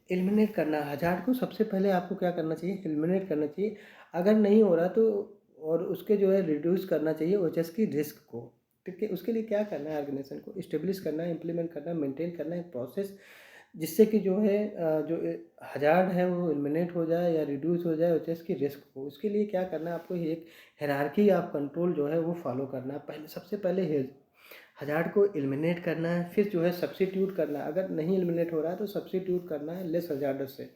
एलिमिनेट करना हजार्ड को। सबसे पहले आपको क्या करना चाहिए, एलिमिनेट करना चाहिए। अगर नहीं हो रहा तो और उसके जो है रिड्यूस करना चाहिए ओएचएस की रिस्क को। ठीक है, उसके लिए क्या करना है, ऑर्गेनाइजेशन को इस्टेब्लिश करना है, इंप्लीमेंट करना है, मेंटेन करना है प्रोसेस जिससे कि जो है जो हजार्ड है वो एलिमिनेट हो जाए या रिड्यूस हो जाए ओएचएस की रिस्क को। उसके लिए क्या करना है, आपको एक हायरार्की ऑफ कंट्रोल जो है वो फॉलो करना है। पहले सबसे पहले हजार्ड को एलिमिनेट करना है, फिर जो है सब्स्टिट्यूट करना है। अगर नहीं एलिमिनेट हो रहा है तो सब्स्टिट्यूट करना है लेस हजार्ड से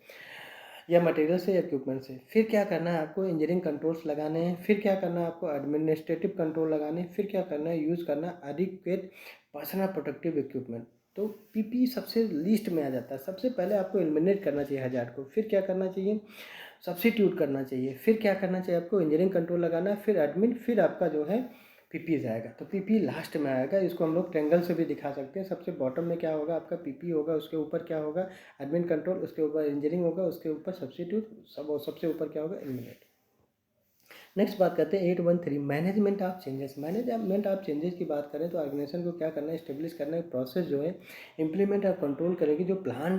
या मटेरियल से या इक्विपमेंट से। फिर क्या करना है, आपको इंजीनियरिंग कंट्रोल्स लगाने हैं। फिर क्या करना है, आपको एडमिनिस्ट्रेटिव कंट्रोल लगाने हैं। फिर क्या करना है, यूज़ करना एडिक्वेट पर्सनल प्रोटेक्टिव इक्विपमेंट। तो पीपी सबसे लीस्ट में आ जाता है। सबसे पहले आपको एलिमिनेट करना चाहिए हजार्ड को, फिर क्या करना चाहिए, सब्स्टिट्यूट करना चाहिए, फिर क्या करना चाहिए, आपको इंजीनियरिंग कंट्रोल लगाना है, फिर एडमिन, फिर आपका जो है पीपी जाएगा। तो पीपी लास्ट में आएगा। इसको हम लोग ट्रेंगल से भी दिखा सकते हैं। सबसे बॉटम में क्या होगा, आपका पीपी होगा, उसके ऊपर क्या होगा, एडमिन कंट्रोल, उसके ऊपर इंजीनियरिंग होगा, उसके ऊपर सब्स्टिट्यूट, सबसे ऊपर क्या होगा, एलिमिनेट। नेक्स्ट बात करते हैं 813 management of changes. Management of changes की बात करें तो ऑर्गेनाइजेशन को क्या करना है, इस्टेब्लिश करना है प्रोसेस जो है इंप्लीमेंट और कंट्रोल करेगी जो plan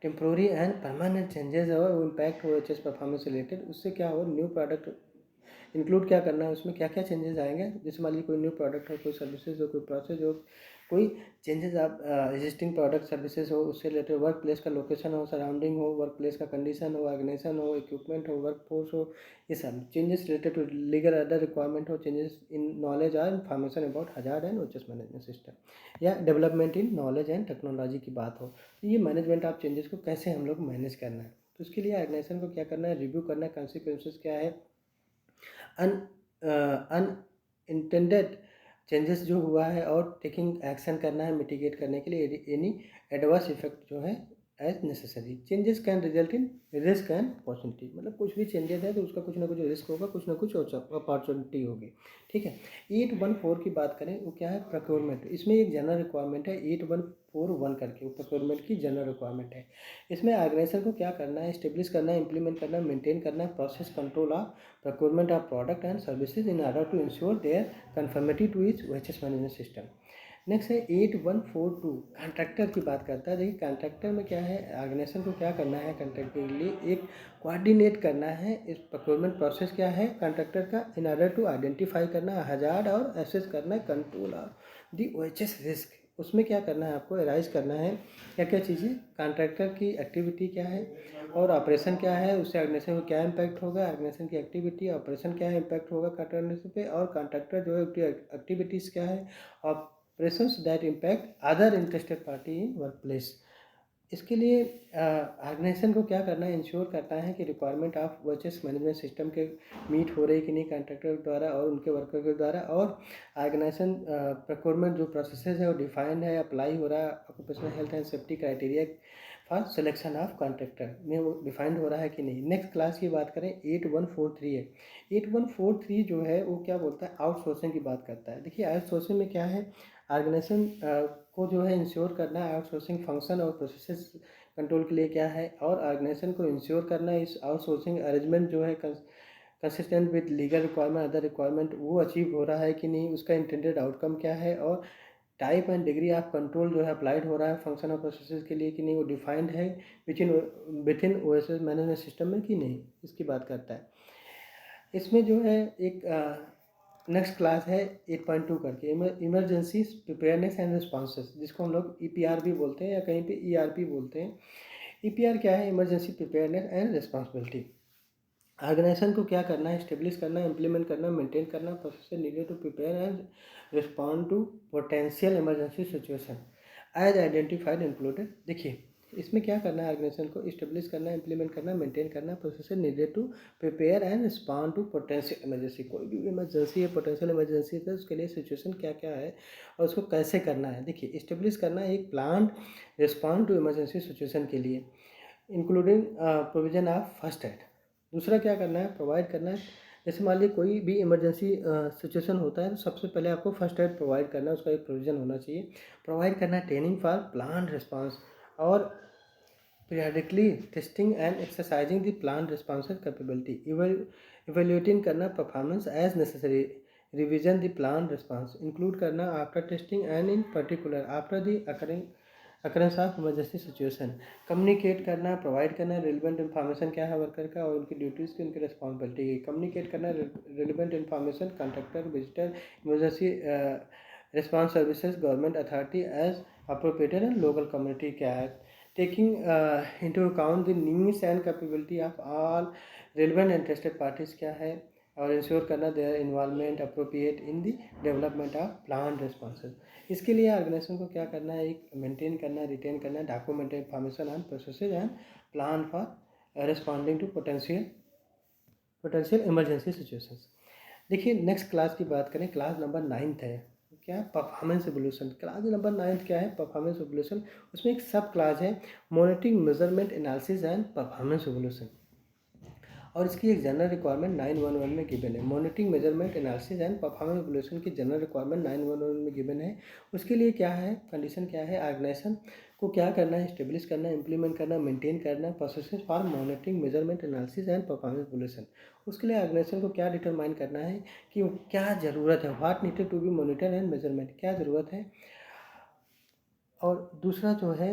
temporary and permanent changes है वो इम्पैक्ट हो एचएस परफॉर्मेंस रिलेटेड। उससे क्या हो, न्यू प्रोडक्ट इंक्लूड क्या करना है, उसमें क्या क्या चेंजेस आएंगे। जैसे मान लीजिए कोई न्यू प्रोडक्ट हो, कोई सर्विसेज हो, कोई प्रोसेस हो, कोई चेंजेस आप एग्जिस्टिंग प्रोडक्ट सर्विसेज हो उससे रिलेटेड, वर्क प्लेस का लोकेशन हो, सराउंडिंग हो, वर्क प्लेस का कंडीशन हो, ऑर्गेनाइजेशन हो, इक्विपमेंट हो, वर्क फोर्स हो, ये सब changes related to legal other requirement हो, चेंजेस इन नॉलेज और information about hazard and OHS management system या development in knowledge and technology की बात हो। तो ये मैनेजमेंट ऑफ चेंजेस को कैसे हम लोग मैनेज करना है, तो उसके लिए ऑर्गेनाइजेशन को क्या करना है, रिव्यू करना है, कॉन्सिक्वेंसेस क्या है, अनइंटेंडेड चेंजेस जो हुआ है और टेकिंग एक्शन करना है मिटिगेट करने के लिए एनी एडवर्स इफेक्ट जो है as necessary. Changes can result in risk and opportunity. मतलब कुछ भी चेंजेस है तो उसका कुछ ना कुछ रिस्क होगा, कुछ ना कुछ अपॉर्चुनिटी होगी, ठीक है। 814 की बात करें वो क्या है, प्रोक्योरमेंट। इसमें एक जनरल रिक्वायरमेंट है 8141 करके, वो प्रोक्योरमेंट की जनरल रिक्वायरमेंट है। इसमें ऑर्गेनाइजेशन को क्या करना है, इस्टेब्लिश करना है, इंप्लीमेंट करना है, मेंटेन करना है process control of procurement of product and services in order to ensure their conformity to its OHS management system. Next है 8142, कॉन्ट्रैक्टर की बात करता है। देखिए कॉन्ट्रैक्टर में क्या है, ऑर्गेनाइजेशन को क्या करना है, कॉन्ट्रैक्टर के लिए एक कोऑर्डिनेट करना है इस प्रोक्योरमेंट प्रोसेस क्या है कॉन्ट्रैक्टर का, इन ऑर्डर टू आइडेंटिफाई करना हजार्ड और एसेस करना है कंट्रोल दी ओएचएस रिस्क। उसमें क्या करना है, आपको एराइज करना है क्या क्या चीज़ें, कॉन्ट्रैक्टर की एक्टिविटी क्या है और ऑपरेशन क्या है, उससे ऑर्गेनाइजेशन को क्या इम्पैक्ट होगा, ऑर्गेनाइजेशन की एक्टिविटी ऑपरेशन क्या इम्पैक्ट होगा कॉन्ट्रैक्टर पे, और कॉन्ट्रैक्टर जो है एक्टिविटीज़ क्या है, operations that impact other interested party in work place. इसके लिए ऑर्गेनाइजेशन को क्या करना है, इंश्योर करना है कि रिक्वायरमेंट ऑफ वर्चेस मैनेजमेंट सिस्टम के मीट हो रही कि नहीं कॉन्ट्रैक्टर द्वारा और उनके वर्कर के द्वारा, और ऑर्गेनाइजेशन प्रोक्योरमेंट जो प्रोसेसेस है वो डिफाइंड है, अप्लाई हो रहा है occupational health and safety criteria for selection of contractor में वो डिफाइंड हो रहा है कि नहीं। नेक्स्ट क्लास की बात करें 8143 है। 8143 जो है वो क्या बोलता है, आउटसोर्सिंग की बात करता है। देखिए आउटसोर्सिंग में क्या है, ऑर्गेनाइजेशन को जो है इंश्योर करना है आउटसोर्सिंग फंक्शन और प्रोसेसेस कंट्रोल के लिए क्या है, और ऑर्गेनाइजेशन को इंश्योर करना है इस आउटसोर्सिंग अरेंजमेंट जो है consistent with legal requirement other requirement वो अचीव हो रहा है कि नहीं, उसका इंटेंडेड आउटकम क्या है, और type and degree of control जो है अप्लाइड हो रहा है फंक्शन और प्रोसेसेस के लिए कि नहीं, वो डिफाइंड है विथिन ओएसएस मैनेजमेंट सिस्टम में कि नहीं, इसकी बात करता है। इसमें जो है एक नेक्स्ट क्लास है 8.2 करके, इमरजेंसी प्रिपेयरनेस एंड रिस्पॉन्सेस, जिसको हम लोग ईपीआर भी बोलते हैं या कहीं पे ईआरपी बोलते हैं। ईपीआर क्या है, emergency preparedness and responsibility. Organisation को क्या करना है, स्टेब्लिश करना, इम्प्लीमेंट करना, मेंटेन करना process needed to prepare and respond to potential emergency situation as identified included. देखिए इसमें क्या करना है, ऑर्गेनाइजेशन को इस्टेब्लिश करना, इंप्लीमेंट करना, मेंटेन करना process needed to prepare and respond to potential emergency. कोई भी इमरजेंसी है, पोटेंशियल इमरजेंसी है, उसके लिए सिचुएशन क्या क्या है और उसको कैसे करना है। देखिए इस्टेब्लिश करना एक plan respond to emergency situation के लिए including provision of first aid. दूसरा क्या करना है, प्रोवाइड करना है, जैसे मान लीजिए कोई भी इमरजेंसी सिचुएशन होता है तो सबसे पहले आपको फर्स्ट एड प्रोवाइड करना है, उसका एक प्रोविजन होना चाहिए। प्रोवाइड करना है ट्रेनिंग फॉर प्लान रिस्पांस और periodically testing and exercising the plan response capability, evaluating करना performance as necessary, revision the plan response include करना after testing and in particular after the occurrence of emergency situation. Communicate करना, provide करना relevant information क्या है worker का और उनकी duties की, उनकी रिस्पॉन्सिबिलिटी की। कम्युनिकेट करना relevant information contractor visitor emergency response services government authority as appropriated and local community क्या है, taking into account the needs and capability of all relevant interested parties क्या है, और इंश्योर करना their involvement appropriate in the development of plan responses. इसके लिए organisation को क्या करना है, एक मेंटेन करना, रिटेन करना document information on processes and plan for responding to potential emergency situations. देखिए नेक्स्ट क्लास की बात करें, क्लास नंबर 9 है, क्या है, परफॉर्मेंस एवोल्यूशन। क्लास नंबर 9 क्या है, परफॉर्मेंस एवोल्यूशन। उसमें एक सब क्लास है monitoring measurement analysis and performance evaluation, और इसकी एक जनरल रिक्वायरमेंट 911 में गिवन है। Monitoring measurement analysis and performance evolution की जनरल रिक्वायरमेंट 911 में गिवन है। उसके लिए क्या है, कंडीशन क्या है, ऑर्गेनाइजेशन को क्या करना है, स्टेब्लिश करना, इंप्लीमेंट करना, मेंटेन करना processes for monitoring measurement analysis and performance evolution. उसके लिए ऑर्गेनाइजेशन को क्या डिटरमाइन करना है कि क्या ज़रूरत है, what needed to be monitor and measurement, क्या ज़रूरत है, और दूसरा जो है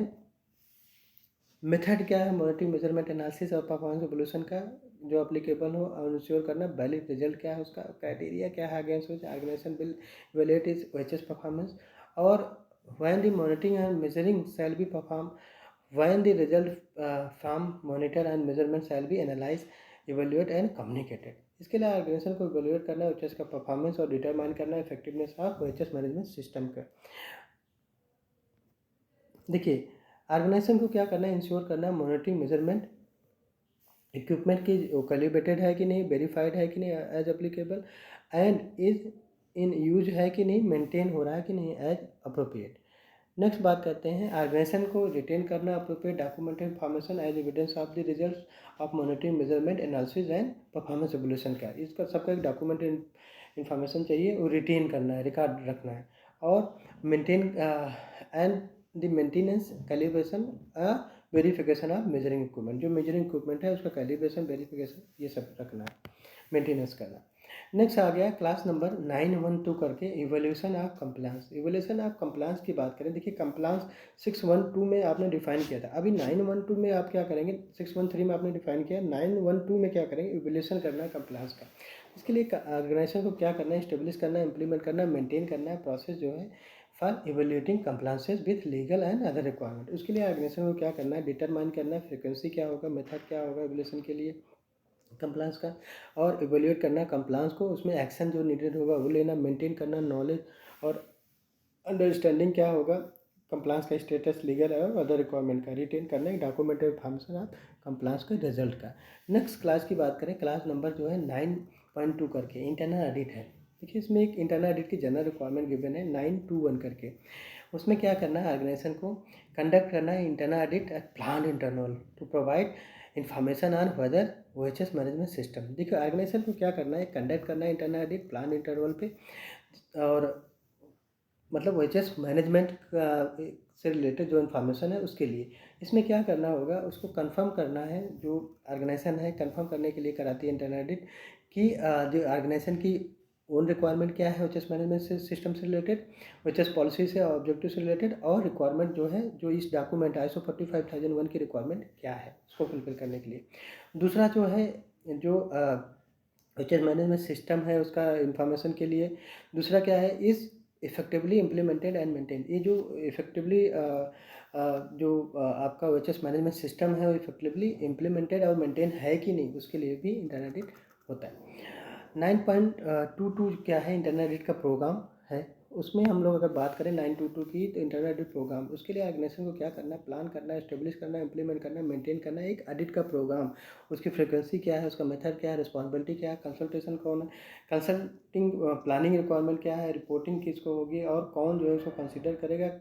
मेथड क्या है मॉनिटरिंग मेजरमेंट एनालिसिस और परफॉर्मेंस एवोल्यूशन का जो अप्लीकेबल हो, और इंश्योर करना वैलिड रिजल्ट क्या है, उसका क्राइटेरिया क्या है against which organisation will evaluate is OHS performance, और when the monitoring and measuring shall be perform, when the result from monitor and measurement shall be analyse evaluate and communicated. इसके लिए organisation को evaluate करना है OHS का performance और determine करना effectiveness of OHS management system का। देखिए ऑर्गेनाइजेशन को क्या करना है, इंश्योर करना है मॉनिटरिंग मेजरमेंट इक्विपमेंट की कैलिब्रेटेड है कि नहीं, वेरीफाइड है कि नहीं as applicable, and is in use है कि नहीं, मेंटेन हो रहा है कि नहीं एज अप्रोप्रिएट। नेक्स्ट बात करते हैं ऑर्गेनाइजेशन को रिटेन करना appropriate document information as evidence of the result of monitoring measurement analysis and performance evolution का। इसका सबका एक डॉक्यूमेंट इन्फॉर्मेशन चाहिए और रिटेन करना है, रिकॉर्ड रखना है, और maintain and the maintenance calibration verification of measuring equipment, जो मेजरिंग इक्विपमेंट है उसका कैलिब्रेशन वेरिफिकेशन ये सब रखना है, मेंटेनेंस करना। नेक्स्ट आ गया क्लास नंबर 912 करके evolution of compliance. Evolution of compliance की बात करें, देखिए कंप्लायंस 612 में आपने डिफाइन किया था, अभी 912 में आप क्या करेंगे, 613 में आपने डिफाइन किया, 912 में क्या करेंगे, इवोल्यूशन करना है कंप्लायंस का। इसके लिए ऑर्गेनाइजेशन को क्या करना है, इस्टेब्लिश करना है, इंप्लीमेंट करना है, मेंटेन करना है प्रोसेस जो है for evaluating compliances with legal and other requirement. उसके लिए ऑर्गेनाइजेशन को क्या करना है, डिटरमाइन करना है फ्रीक्वेंसी क्या होगा, मेथड क्या होगा इवोल्यूशन के लिए कंप्लायंस का, और इवेल्यूएट करना कंप्लायंस को, उसमें एक्शन जो नीडेड होगा वो लेना, मेंटेन करना नॉलेज और अंडरस्टैंडिंग क्या होगा कंप्लायंस का स्टेटस, लीगल और अदर रिक्वायरमेंट का, रिटेन करना है डॉक्यूमेंटेड इन्फॉर्मेशन ऑफ कंप्लायंस के रिजल्ट का। नेक्स्ट क्लास की बात करें, क्लास नंबर जो है 9.2 करके इंटरनल ऑडिट है। देखिए इसमें एक इंटरनल ऑडिट की जनरल रिक्वायरमेंट गिवन है 921 करके। उसमें क्या करना है, ऑर्गेनाइजेशन को कंडक्ट करना है internal audit at plan internal to provide information on whether OHS management system. देखिए ऑर्गेनाइजेशन को क्या करना है, कंडक्ट करना है इंटरनल ऑडिट प्लान इंटरवल पे, और मतलब OHS मैनेजमेंट का से रिलेटेड जो इन्फॉर्मेशन है उसके लिए। इसमें क्या करना होगा, उसको कंफर्म करना है, जो ऑर्गेनाइजेशन है कंफर्म करने के लिए कराती है इंटरनल ऑडिट कि जो ऑर्गेनाइजेशन की ओन रिक्वायरमेंट क्या है OHS मैनेजमेंट से सिस्टम से रिलेटेड, OHS पॉलिसी से ऑब्जेक्टिव से रिलेटेड, और रिक्वायरमेंट जो है जो इस डॉक्यूमेंट ISO 45001 की रिक्वायरमेंट क्या है उसको फुलफिल करने के लिए। दूसरा जो है, जो OHS मैनेजमेंट सिस्टम है उसका इंफॉर्मेशन के लिए। दूसरा क्या है, इस इफेक्टिवली इम्प्लीमेंटेड एंड मेंटेन, ये जो इफेक्टिवली जो आपका OHS मैनेजमेंट सिस्टम है वो इफेक्टिवली इम्प्लीमेंटेड और मेंटेन है कि नहीं, उसके लिए भी इंटरनल ऑडिट होता है। 9.22 क्या है, इंटरनल ऑडिट का प्रोग्राम है। उसमें हम लोग अगर बात करें 922 की, तो इंटरनल ऑडिट प्रोग्राम, उसके लिए ऑर्गेनाइजेशन को क्या करना है, प्लान करना है, एस्टेब्लिश करना है, इंप्लीमेंट करना है, मेंटेन करना है एक ऑडिट का प्रोग्राम। उसकी फ्रीक्वेंसी क्या है, उसका मेथड क्या है, रिस्पॉन्सिबिलिटी क्या है, कंसल्टेशन कौन है, कंसल्टिंग प्लानिंग रिक्वायरमेंट क्या है, रिपोर्टिंग किसको होगी, और कौन जो है उसको कंसिडर करेगा,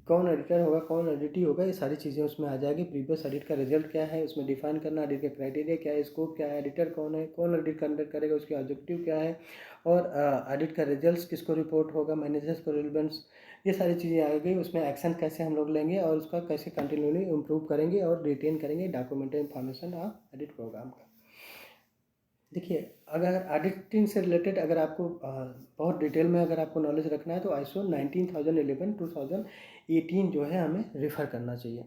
कौन एडिटर होगा, कौन एडिटी होगा, ये सारी चीज़ें उसमें आ जाएगी। प्रीवियस ऑडिट का रिजल्ट क्या है उसमें डिफाइन करना, ऑडिट के क्राइटेरिया क्या है, स्कोप क्या है, एडिटर कौन है, कौन ऑडिट कंडक्ट करेगा, उसके ऑब्जेक्टिव क्या है, और ऑडिट का रिजल्ट किसको रिपोर्ट होगा, मैनेजर्स को रिलेवेंस, ये सारी चीज़ें आ गई। उसमें एक्शन कैसे हम लोग लेंगे और उसका कैसे कंटिन्यूली इम्प्रूव करेंगे और रिटेन करेंगे documented information of audit programme का। देखिए अगर ऑडिटिंग से रिलेटेड अगर आपको बहुत डिटेल में अगर आपको नॉलेज रखना है, तो ISO 19011 2018 जो है हमें रेफ़र करना चाहिए।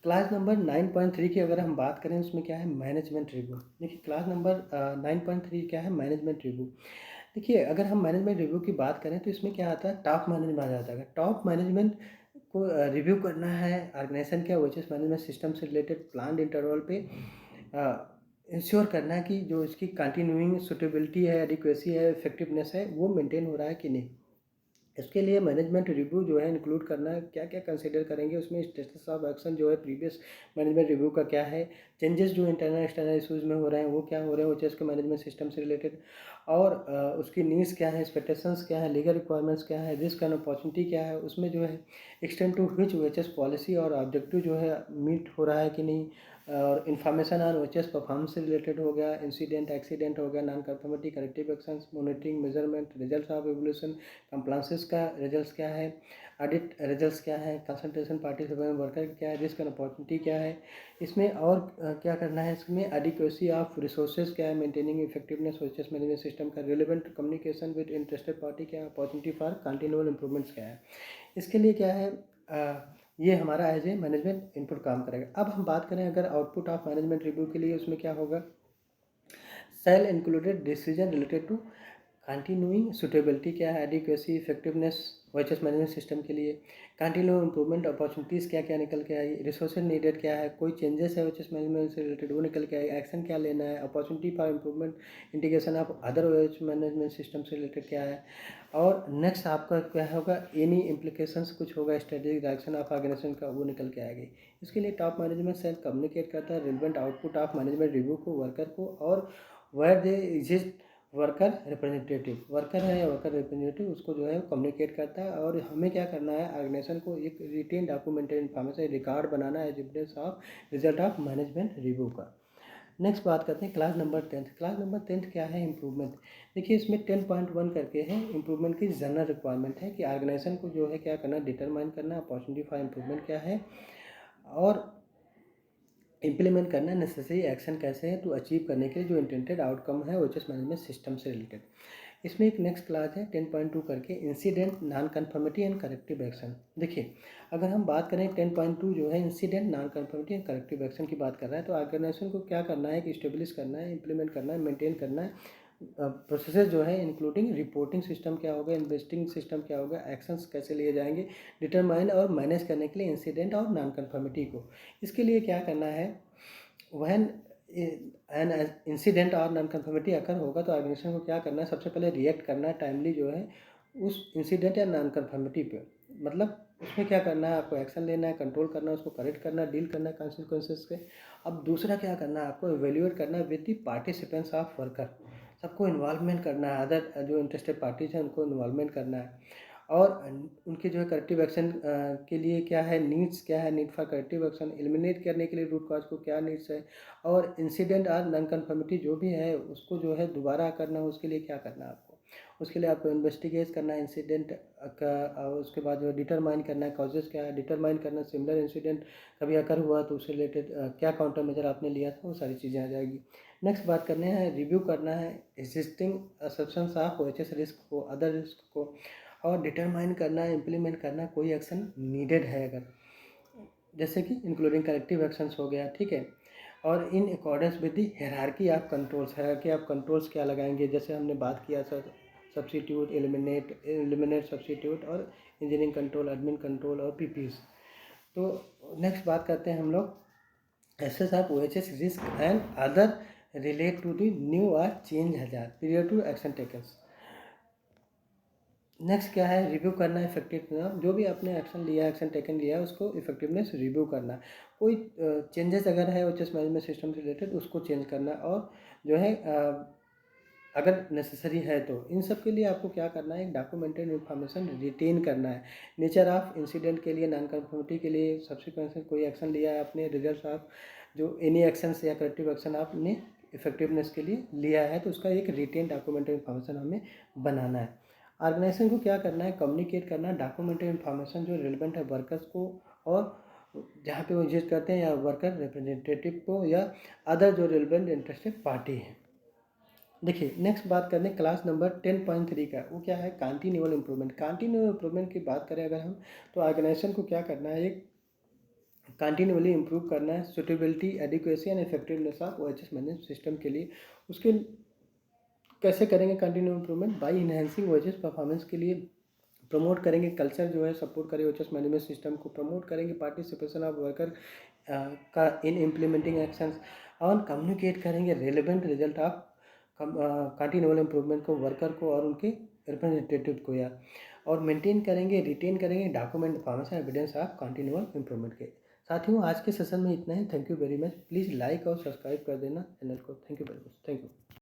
क्लास नंबर 9.3 की अगर हम बात करें, उसमें क्या है, मैनेजमेंट रिव्यू। देखिए क्लास नंबर 9.3 क्या है, मैनेजमेंट रिव्यू। देखिए अगर हम मैनेजमेंट रिव्यू की बात करें तो इसमें क्या आता है, टॉप मैनेजमेंट आ जाता है। टॉप मैनेजमेंट को रिव्यू करना है ऑर्गेनाइजेशन के OHS मैनेजमेंट सिस्टम से रिलेटेड प्लान इंटरवल पे, इंश्योर करना है कि जो इसकी कंटिन्यूइंग सुटेबिलिटी है, एडिक्वेसी है, इफेक्टिवनेस है, वो मेंटेन हो रहा है कि नहीं। इसके लिए मैनेजमेंट रिव्यू जो है इंक्लूड करना है, क्या क्या कंसीडर करेंगे उसमें, स्टेटस ऑफ एक्शन जो है प्रीवियस मैनेजमेंट रिव्यू का क्या है, चेंजेस जो इंटरनल एक्सटर्नल इशूज़ में हो रहे हैं वो क्या हो रहे हैं OHS के मैनेजमेंट सिस्टम से रिलेटेड, और उसकी नीड्स क्या है, एक्सपेक्टेशंस क्या है, लीगल रिक्वायरमेंट्स क्या है, रिस्क एंड अपॉर्चुनिटी क्या है, उसमें जो है extend to which OHS policy और ऑब्जेक्टिव जो है मीट हो रहा है कि नहीं, और इन्फॉर्मेशन ऑन OHS परफॉर्मेंस से रिलेटेड हो गया, इंसिडेंट एक्सीडेंट हो गया, non conformity, corrective actions, monitoring, measurement, results of evolution, compliances का रिजल्ट्स क्या है, ऑडिट रिजल्ट्स क्या है, कंसल्टेशन पार्टिसिपेंट वर्कर क्या है, रिस्क एंड अपॉर्चुनिटी क्या है, इसमें और क्या करना है, इसमें एडिक्वेसी ऑफ रिसोर्सेज क्या है, maintaining effectiveness OHS management system का, relevant communication with interested party क्या है, अपॉर्चुनिटी फॉर कंटिन्यूअल इंप्रूवमेंट्स क्या है। इसके लिए क्या है, ये हमारा एज ए मैनेजमेंट इनपुट काम करेगा। अब हम बात करें अगर आउटपुट ऑफ मैनेजमेंट रिव्यू के लिए, उसमें क्या होगा, shall included decision related to continuing suitability क्या है, adequacy, effectiveness OHS management system के लिए, कंटिन्यू इंप्रूवमेंट अपॉर्चुनिटीज़ क्या क्या निकल के आई, रिसोर्सेज नीडेड क्या है, कोई चेंजेस है OHS मैनेजमेंट से रिलेटेड वो निकल के आई, एक्शन क्या लेना है, opportunity for improvement, integration of other OHS management system से रिलेटेड क्या है, और नेक्स्ट आपका क्या होगा, एनी इम्प्लीकेशंस कुछ होगा स्ट्रेटेजिक डायरेक्शन ऑफ ऑर्गेनाइजेशन का, वो निकल के आएगी। इसके लिए टॉप मैनेजमेंट सेल कम्युनिकेट करता है relevant output of management review को वर्कर को, और where they exist worker representative, worker है या वर्कर रिप्रेजेंटेटिव, उसको जो है कम्युनिकेट करता है। और हमें क्या करना है, ऑर्गेनाइजेशन को एक रिटेन डॉक्यूमेंटेड इन्फॉर्मेशन रिकॉर्ड बनाना है evidence of result of management review का। नेक्स्ट बात करते हैं क्लास नंबर 10। क्लास नंबर 10 क्या है, इम्प्रूवमेंट। देखिए इसमें 10.1 करके है, इम्प्रूवमेंट की जनरल रिक्वायरमेंट है कि ऑर्गेनाइजेशन को जो है क्या करना, डिटरमाइन करना अपॉर्चुनिटी फॉर इम्प्रूवमेंट क्या है, और इम्प्लीमेंट करना नेसेसरी एक्शन कैसे है टू अचीव करने के लिए जो इंटेंटेड आउटकम है ओएचएस मैनेजमेंट सिस्टम से रिलेटेड। इसमें एक नेक्स्ट क्लास है 10.2 करके incident non conformity and corrective action. देखिए, अगर हम बात करें 10.2 जो है incident non conformity and corrective action की बात कर रहा है, तो ऑर्गेनाइजेशन को क्या करना है कि स्टेब्लिश करना है, इंप्लीमेंट करना है, मेंटेन करना है प्रोसेसेस जो है, इंक्लूडिंग रिपोर्टिंग सिस्टम क्या होगा, इन्वेस्टिंग सिस्टम क्या होगा, एक्शंस कैसे लिए जाएंगे, डिटरमाइन और मैनेज करने के लिए इंसिडेंट और नॉन कन्फर्मिटी को। इसके लिए क्या करना है, वहन एन इंसिडेंट और नॉन कन्फर्मिटी अकर होगा तो ऑर्गेनाइजेशन को क्या करना है, सबसे पहले रिएक्ट करना है टाइमली जो है उस इंसिडेंट या नॉन कन्फर्मिटी पे। मतलब उसमें क्या करना है, आपको एक्शन लेना है, कंट्रोल करना है, उसको करेक्ट करना है, डील करना है कॉन्सिक्वेंसेस के। अब दूसरा क्या करना है, आपको इवेल्युएट करना है with the participants of worker, सबको इन्वॉल्वमेंट करना है, अदर जो इंटरेस्टेड पार्टीज हैं उनको इन्वॉल्वमेंट करना है। और उनके जो है करेक्टिव एक्शन के लिए क्या है, नीड्स क्या है, need for corrective action, eliminate करने के लिए रूट कॉज को क्या नीड्स है, और इंसिडेंट और नॉन कन्फर्मिटी जो भी है उसको जो है दोबारा करना है, उसके लिए क्या करना है आपको, उसके लिए आपको इन्वेस्टिगेट करना है इंसिडेंट का, और उसके बाद जो डिटरमाइन करना है कॉजेज़ क्या है, डिटरमाइन करना सिमिलर इंसिडेंट कभी अकर हुआ तो उससे रिलेटेड क्या काउंटर मेजर आपने लिया था, वो सारी चीज़ें आ जाएगी। नेक्स्ट बात करने हैं, रिव्यू करना है existing assumptions of OHS risk को, अदर रिस्क को, और डिटरमाइन करना है, इम्प्लीमेंट करना है कोई एक्शन नीडेड है अगर, जैसे कि इंक्लूडिंग करेक्टिव एक्शंस हो गया, ठीक है। और in accordance with the hierarchy of controls, hierarchy of controls क्या लगाएंगे, जैसे हमने बात किया सर, सब्स्टिट्यूट, एलिमिनेट सब्स्टिट्यूट, और इंजीनियरिंग कंट्रोल, एडमिन कंट्रोल और पीपीज। तो नेक्स्ट बात करते हैं हम लोग assess of OHS risk and other relate to the new or change hazard period to action takens. Next क्या है, रिव्यू करना है इफेक्टिवनेस, जो भी आपने एक्शन लिया है, एक्शन टेकन लिया है, उसको इफेक्टिवनेस रिव्यू करना है। कोई चेंजेस अगर है ओएचएस मैनेजमेंट सिस्टम से रिलेटेड उसको चेंज करना है, और जो है अगर नेसेसरी है तो इन सब के लिए आपको क्या करना है, एक डॉक्यूमेंटेड इन्फॉर्मेशन रिटेन करना है। नेचर ऑफ इंसिडेंट के लिए, नॉन कन्फर्मिटी के लिए, सब्सिक्वेंस कोई एक्शन लिया है आपने, रिजल्ट ऑफ जो एनी एक्शन या करेक्टिव एक्शन आपने इफेक्टिवनेस के लिए लिया है, तो उसका एक रिटेन डॉक्यूमेंटेड इन्फॉर्मेशन हमें बनाना है। ऑर्गेनाइजेशन को क्या करना है, कम्युनिकेट करना है डॉक्यूमेंटेड इन्फॉर्मेशन जो रिलेवेंट है वर्कर्स को, और जहाँ पे वो विजिट करते हैं, या वर्कर रिप्रेजेंटेटिव को, या अदर जो रिलेवेंट इंटरेस्टेड पार्टी है। देखिए, नेक्स्ट बात करते हैं क्लास नंबर 10.3 का, वो क्या है, कंटिन्यूअल इंप्रूवमेंट। कंटिन्यूअल इंप्रूवमेंट की बात करें अगर हम, तो ऑर्गेनाइजेशन को क्या करना है, एक कंटिन्यूअली इंप्रूव करना है suitability, adequacy and effectiveness of OHS management system के लिए। उसके कैसे करेंगे continue improvement, by enhancing OHS performance के लिए प्रमोट करेंगे, कल्चर जो है सपोर्ट करे ओएचएस मैनेजमेंट सिस्टम को, प्रमोट करेंगे पार्टिसिपेशन ऑफ वर्कर का इन इम्प्लीमेंटिंग एक्शंस, और कम्युनिकेट करेंगे relevant result of continual improvement को वर्कर को और उनके रिप्रेजेंटेटिव को, या और मेंटेन करेंगे, रिटेन करेंगे document information evidence of continual improvement के। साथियों, आज के सेशन में इतना ही। Thank you very much. Please like और सब्सक्राइब कर देना चैनल को। Thank you very much. Thank you.